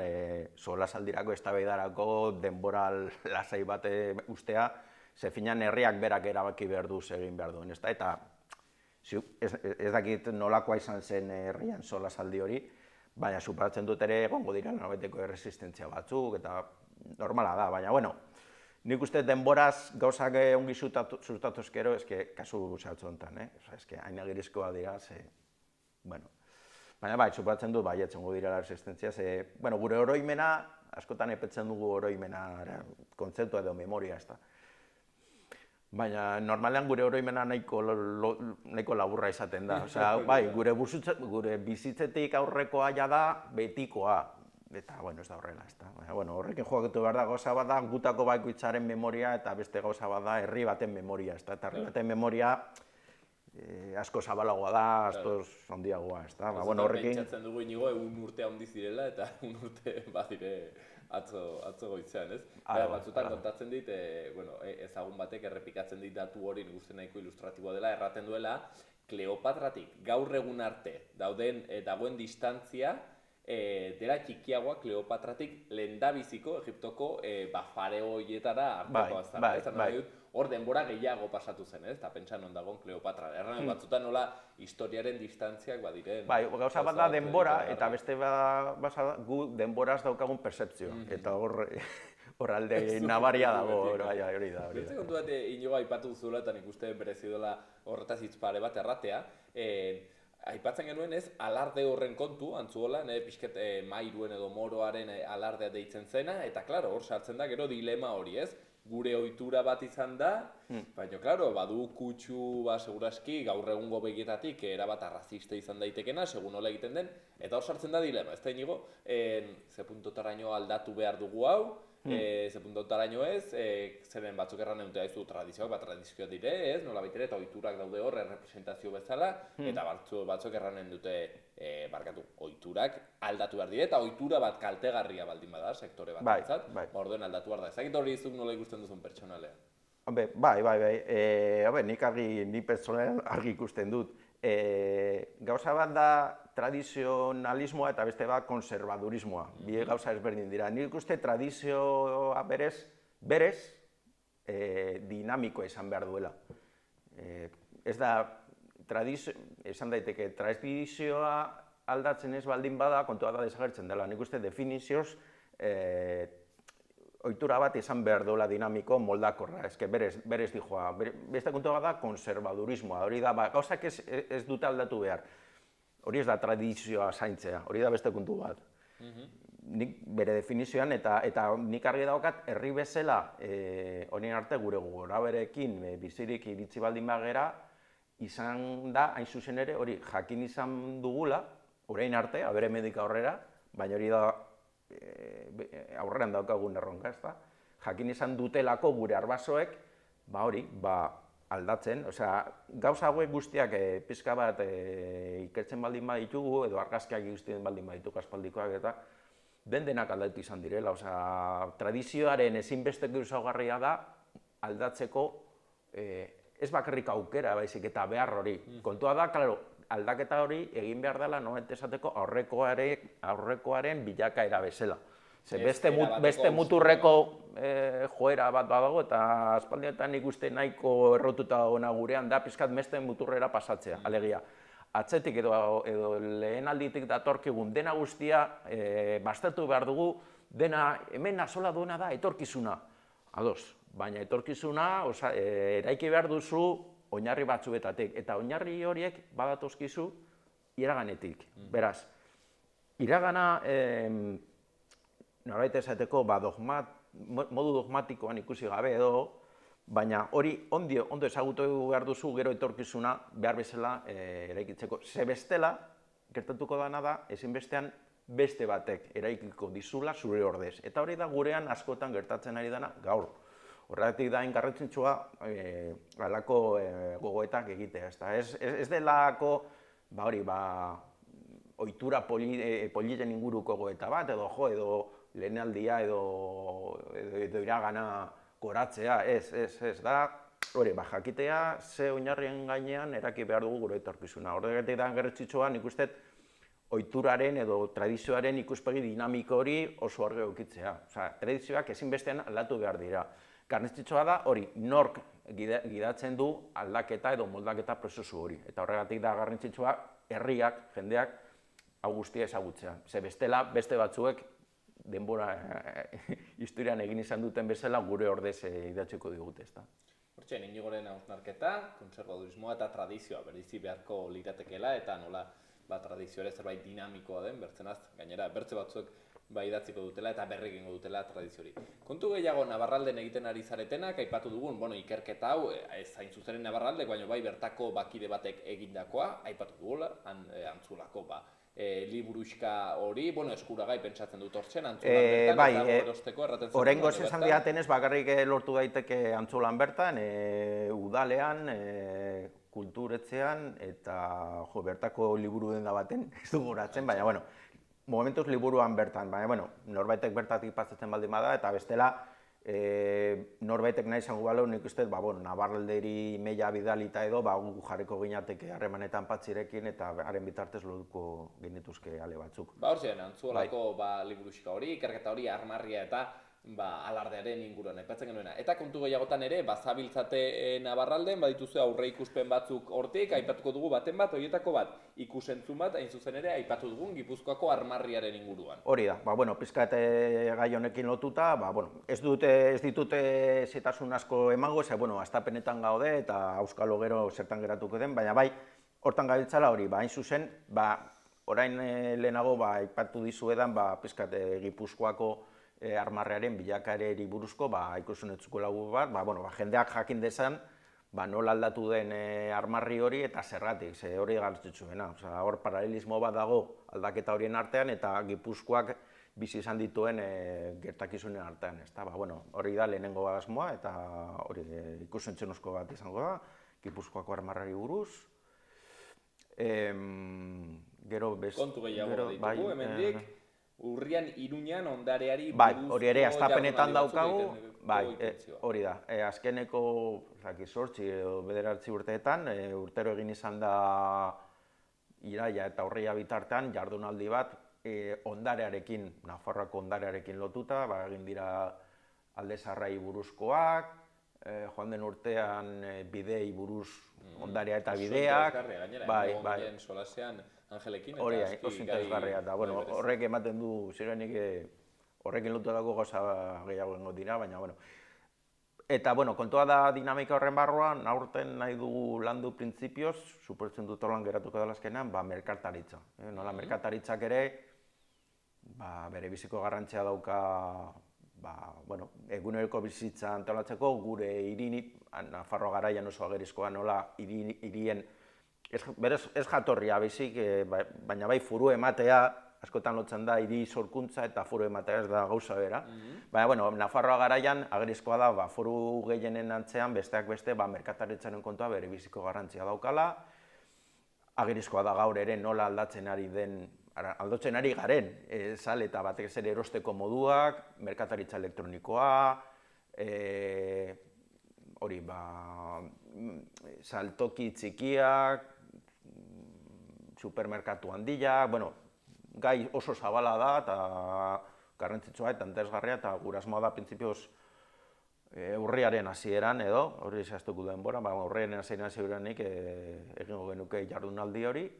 solasaldirako, eztabaidarako, denbora lasai bat ustea, ze finan herriak berak erabaki behar du egin behar duen, ezta? Eta ez dakit nolakoa izan zen herrian solasaldi hori, baina superatzen dut ere egongo dira nolabaiteko erresistentzia batzuk, eta normala da, baina, nik uste denboraz gauzak ongi sustatuz gero, kasu zehatzu honetan, hain agirizkoa dira, baina superatzen dut, etzengo dira erresistentzia, gure oroimena, askotan epetzen dugu oroimena, kontzeptua edo memoria, ez da. Baina normalean gure oroimena nahiko laburra izaten da. Gure bizitzetik aurrekoa ja da betikoa. Eta, ez da horrela, ez da. Horrekin jokatu behar da, gauza bat da gutako bakoitzaren memoria eta beste gauza bat da herri baten memoria, ez da. Eta herri baten memoria asko zabalagoa da, asko handiagoa, ez da. Pentsatzen dugu inigo, egun urte handi zirela eta egun urte badire atzo goitzean, ez? Batzutan kontatzen dit, ezagun batek errepikatzen dit datu hori nik nahiko ilustratiboa dela, erraten duela, Kleopatratik gaur egun arte dagoen distantzia dela txikiagoa Kleopatratik lehendabiziko Egiptoko fareo horietara hartako azara. Hor denbora gehiago pasatu zen, eta pentsa non dagoen Kleopatra. Erran batzutan nola historiaren distantziak badiren. Gauza bat da denbora, eta beste gu denboraz daukagun percepzio. Eta hor alde nabaria dago, hori da. Beste kontu bat inigo aipatu zuela, eta nik uste berezi dola horretaz hitzpare bat erratea. Aipatzen genuen ez, alarde horren kontu, antzuola, pixket mairuen edo moroaren alardea deitzen zena, eta klaro, hor sartzen da gero dilema hori ez, gure ohitura bat izan da, baina, klaro, badu kutsu, seguraski, gaur egungo begietatik, erabat arrazista izan daitekena, segun nola egiten den, eta hor sartzen da dilema, ez da inigo, ze puntotaraino aldatu behar dugu hau, ze puntotaraino ez, zeren batzuk erran egutea ez du tradizioak, tradizioak dire, ez, nola baitere, eta ohiturak daude hor, representazio bezala, eta batzuk erranen dute, ohiturak aldatu behar dire, eta ohitura bat kaltegarria baldin bada, sektore bat entzat, orduen aldatu behar da. Ezakit hori izuk nola ikusten duzun pertsonalean? Nik pertsonalean argi ikusten dut. Gauza bat da tradizionalismoa eta beste bat konservadurismoa. Bi gauza ezberdin dira. Nik uste tradizioa berez dinamikoa izan behar duela. Ez da esan daiteke, tradizioa aldatzen ez baldin bada, kontua da desagertzen dela. Nik uste definizioz ohitura bat izan behar duela dinamiko moldakorra, berez dijoa. Beste kontua da konservadurismoa, hori da, gauzak ez dute aldatu behar. Hori ez da tradizioa zaintzea, hori da beste kontu bat. Nik bere definizioan, eta nik argi daukat, herri bezala, horien arte gure goraberekin bizirik iritzi baldin bagera, izan da, hain zuzen ere, hori jakin izan dugula, orain arte, abere medika aurrera, baina hori da aurreran daukagun erronka, ezta? Jakin izan dutelako gure arbasoek, hori, aldatzen, gauza hauek guztiak pizka bat ikertzen baldin baditugu, edo argazkiak ikusten baldin baditugu aspaldikoak eta denak aldatu izan direla, tradizioaren ezinbesteko ezaugarria da aldatzeko ez bakarrik aukera, baizik eta behar hori. Kontua da, aldaketa hori egin behar dela, esateko aurrekoaren bilakaera bezala. Beste muturreko joera bat badago, eta aspaldietan ikusten nahiko errotuta dagoena gurean da, pizkat beste muturrera pasatzea, alegia. Atzetik edo lehen alditik datorkigun dena guztia baztertu behar dugu, dena hemen azola duena da etorkizuna. Ados, baina etorkizuna eraiki behar duzu oinarri batzuetatik, eta oinarri horiek badatozkizu iraganetik. Beraz, iragana norbait esateko modu dogmatikoan ikusi gabe edo, baina hori ondo ezagutu behar duzu gero etorkizuna behar bezala eraikitzeko. Ze bestela, gertatuko dana da, ezinbestean beste batek eraikiko dizula zure ordez. Eta hori da gurean askotan gertatzen ari dena gaur. Horregatik da garrantzitsua halako gogoetak egitea. Ez delako ohitura politen inguruko gogoeta bat, edo lehenaldia edo iragana koratzea, ez da, hori, jakitea ze oinarrien gainean eraki behar dugu gure etorkizuna. Horregatik da garrantzitsua nik uste ohituraren edo tradizioaren ikuspegi dinamiko hori oso argi edukitzea. Tradizioak ezinbestean aldatu behar dira. Garrantzitsua da hori, nork gidatzen du aldaketa edo moldaketa prozesu hori. Eta horregatik da garrantzitsua herriak, jendeak, hau guztia ezagutzea. Ze bestela, beste batzuek denbora historian egin izan duten bezala gure ordez idatziko digute, ezta. Hortxe, Inigoren hausnarketa, konservadurismoa eta tradizioa berrizi beharko liratekeela eta nola tradizio ere zerbait dinamikoa den, bertzenaz, gainera bertze batzuek idatziko dutela eta berri egingo dutela tradiziori. Kontu gehiago Navarralden egiten ari zaretenak, aipatu dugun, ikerketa hau, ez hain zuzenen Navarralde, baina bertako bakide batek egindakoa, aipatu dugula, Antzulako liburuxka hori, eskuragai pentsatzen dut hortzen, Antzulan bertan, eta erosteko erraten zen. Oraingoz esan diatenez, bakarrik lortu daiteke Antzulan bertan, udalean, kulturetzean, eta bertako liburu denda baten, ez du goratzen, baina, momentuz liburuan bertan, baina, norbaitek bertatik pasatzen baldin bada, eta bestela, norbaitek nahi izango balau, nik uste, Navarralderi meia bidalita edo, gu jarriko ginateke harremanetan patzirekin, eta haren bitartez loduko genituzke ale batzuk. Hortzen, Antzuolako liburuxka hori, ikerketa hori, armarria eta alardearen inguruan, aipatzen genuena. Eta kontu gehiagotan ere, bazabiltzate Navarralden, badituzu aurre ikuspen batzuk hortik, aipatuko dugu baten bat, horietako bat, ikusentzun bat, hain zuzen ere, aipatu dugun Gipuzkoako armarriaren inguruan. Hori da, pizkat gai honekin lotuta, ez ditute zetasun asko emango, astapenetan gaude eta auskalo gero zertan geratuko den, baina hortan gabiltzala hori, hain zuzen, orain lehenago aipatu dizuedan, pizkat Gipuzkoako armarrearen bilakaerari buruzko ikusunetzuko lagu bat, jendeak jakin dezan nola aldatu den armarri hori eta zergatik, hori garrantzitsuena. Hor paralelismo bat dago aldaketa horien artean eta Gipuzkoak bizi izan dituen gertakizunen artean. Hori da lehenengo asmoa eta hori ikusentzunezko bat izango da, Gipuzkoako armarrari buruz. Kontu gehiago ditugu, hemendik. Urrian, Iruñan, ondareari buruzko... Hori ere, astapenetan daukagu, hori da. Azkeneko, 8 edo 9 urteetan, urtero egin izan da iraila eta urria bitartean, jardunaldi bat, ondarearekin, Nafarroako ondarearekin lotuta, egin dira Alde Zaharrari buruzkoak, joan den urtean bidei buruz ondarea eta bideak. Bai, solasean Angelekin eta hori, oso interesgarria, eta horrek ematen du, zirenik horrekin lotutako gauza gehiago egongo dira, baina, Eta, kontua da dinamika horren barruan, aurten nahi dugu landu printzipioz, suposatzen dut holan geratuko dela azkenean, merkataritza. Nola, merkataritzak ere, bere biziko garrantzia dauka, eguneroko bizitza antolatzeko, gure hiri, Nafarroa garaian oso agerizkoa, nola, hirien, ez jatorria bizik, baina bai furu ematea, askotan lotzen da hiri sorkuntza eta foru ematea ez da gauza bera. Baina, Nafarroa garaian agerizkoa da foru gehienen antzean besteak beste merkataritzaren kontua bere biziko garrantzia daukala. Agerizkoa da gaur ere nola aldatzen ari garen, sale eta batek ere erosteko moduak, merkataritza elektronikoa, hori, saltoki txikiak, supermerkatu handiak, gai oso zabala da eta garrantzitsua eta interesgarria eta gure asmoa da printzipioz urriaren hasieran edo, hori zehaztuko denbora, urriaren hasieranik egingo genuke jardunaldi hori.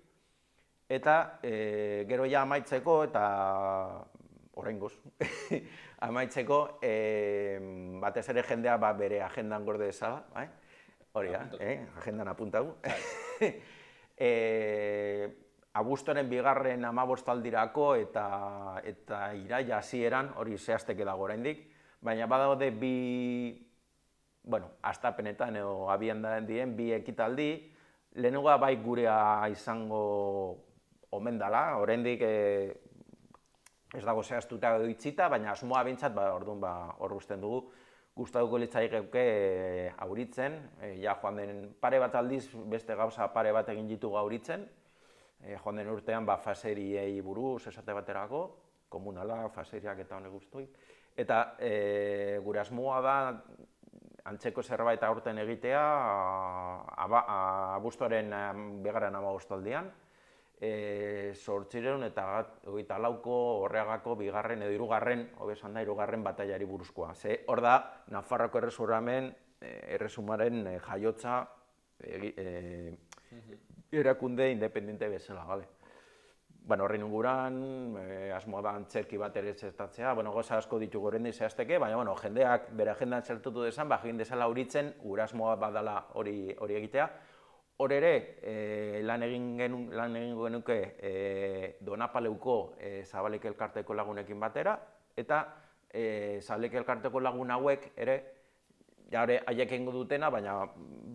Eta gero ja amaitzeko eta oraingoz amaitzeko batez ere jendea bere agendan gorde dezala, hori da, agendan apuntagu. Abuztuaren 2. 15 eta iraila hasieran, hori zehazteke dago oraindik, baina badaude hastapenetan edo abian dien bi ekitaldi, lehenengoa bai gurea izango omen dela, oraindik ez dago zehaztuta edo itxita, baina asmoa behintzat, orduan hor guztien dugu, gustatuko litzaiguke auritzen, joan den pare bat aldiz beste gauza pare bat egin ditugu auritzen, joan den urtean faseriei buruz esate baterako, komunala, faseriak eta honek guztoi. Eta gure asmoa da antzeko zerbait aurten egitea abuztuaren 2. 15 aldian, 824ko Orreagako 2. edo 3. batailari buruzkoa. Ze hor da Nafarroko erresumaren jaiotza erakunde independente bezala, bale. Horren inguruan, asmoa da antzerki bat ere zertatzea, goza asko ditugu oraindik zehazteke, baina jendeak bere agendan zertutu dezan, egin dezala auritzen, gure asmoa badala hori egitea. Hor ere, lan egingo genuke Donapaleuko Zabalek elkarteko lagunekin batera, eta Zabalek elkarteko lagun hauek ere, haiek egingo dutena, baina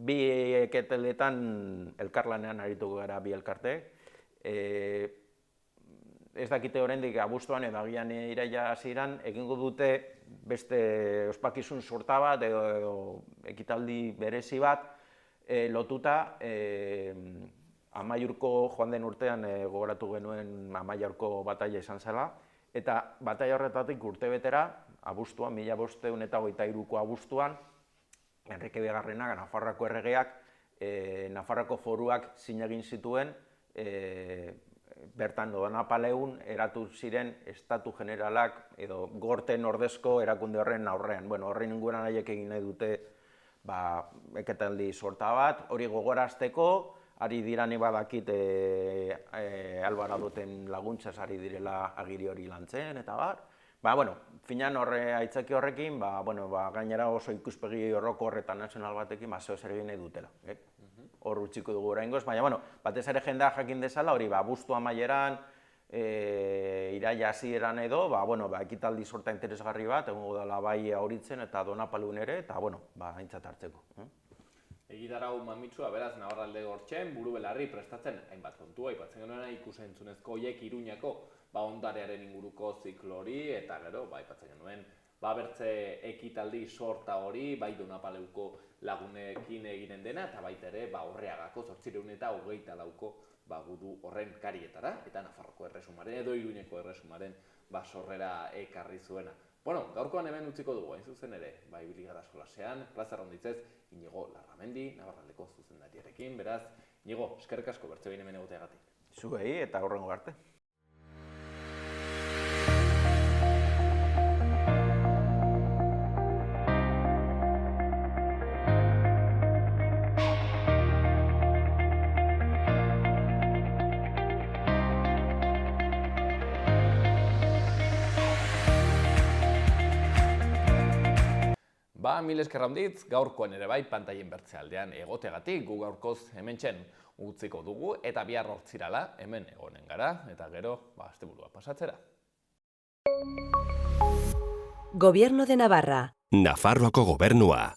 bi eketeletan elkarlanean arituko gara bi elkarteek. Ez dakite oraindik abuztuan edo agian iraila hasieran egingo dute beste ospakizun sorta bat edo ekitaldi berezi bat lotuta Amaiurko joan den urtean gogoratu genuen Amaiurko bataila izan zela, eta bataila horretatik urtebetera, abuztuan, 1523ko abuztuan, Enrique Bigarrenak, Nafarroako erregeak, Nafarroako foruak egin zituen, bertan Donapaleun eratu ziren estatu generalak edo gorten ordezko erakunde horren aurrean. Horren inguruan haiek egin nahi dute ekitaldi sorta bat, hori gogorazteko, ari dira ni badakit Albaradoten laguntzaz ari direla agiri hori lantzen eta bar. Finan aitzaki horrekin, gainera oso ikuspegi orokorra eta nazional batekin zeo zer egin nahi dutela. Hor utziko dugu oraingoz, baina batez ere jendea jakin dezala, hori abuztu amaieran, iraila hasieran edo, ekitaldi sorta interesgarri bat, egongo dela bai auritzen eta Donapalun ere, eta aintzat hartzeko. Egitarau mamitsua, beraz, Nabarralde Gortxen, buru belarri prestatzen hainbat kontua, aipatzen genuena ikusentzunezko hoiek Iruñako ondarearen inguruko ziklo hori, eta gero, aipatzen genuen, bertze ekitaldi sorta hori, bai Donapaleuko lagunekin eginen dena, eta baita ere, Orreagako 824ko gudu horren karietara, eta Nafarroko erresumaren edo Iruñeko erresumaren sorrera ekarri zuena. Gaurkoan hemen utziko dugu, hain zuzen ere, ibili gara solasean, plazer honditzez, Inigo Larramendi, Nabarraldeko zuzendariarekin, beraz, Inigo, eskerrik asko bertze behin hemen egoteagatik. Zuei eta hurrengo arte. mil esker handitz, gaurkoan ere bai pantailen bertze aldean egoteagatik gu gaurkoz hementxen utziko dugu eta bihar hortzirala hemen egonen gara eta gero asteburua pasatzera. Gobierno de Navarra. Nafarroako gobernua.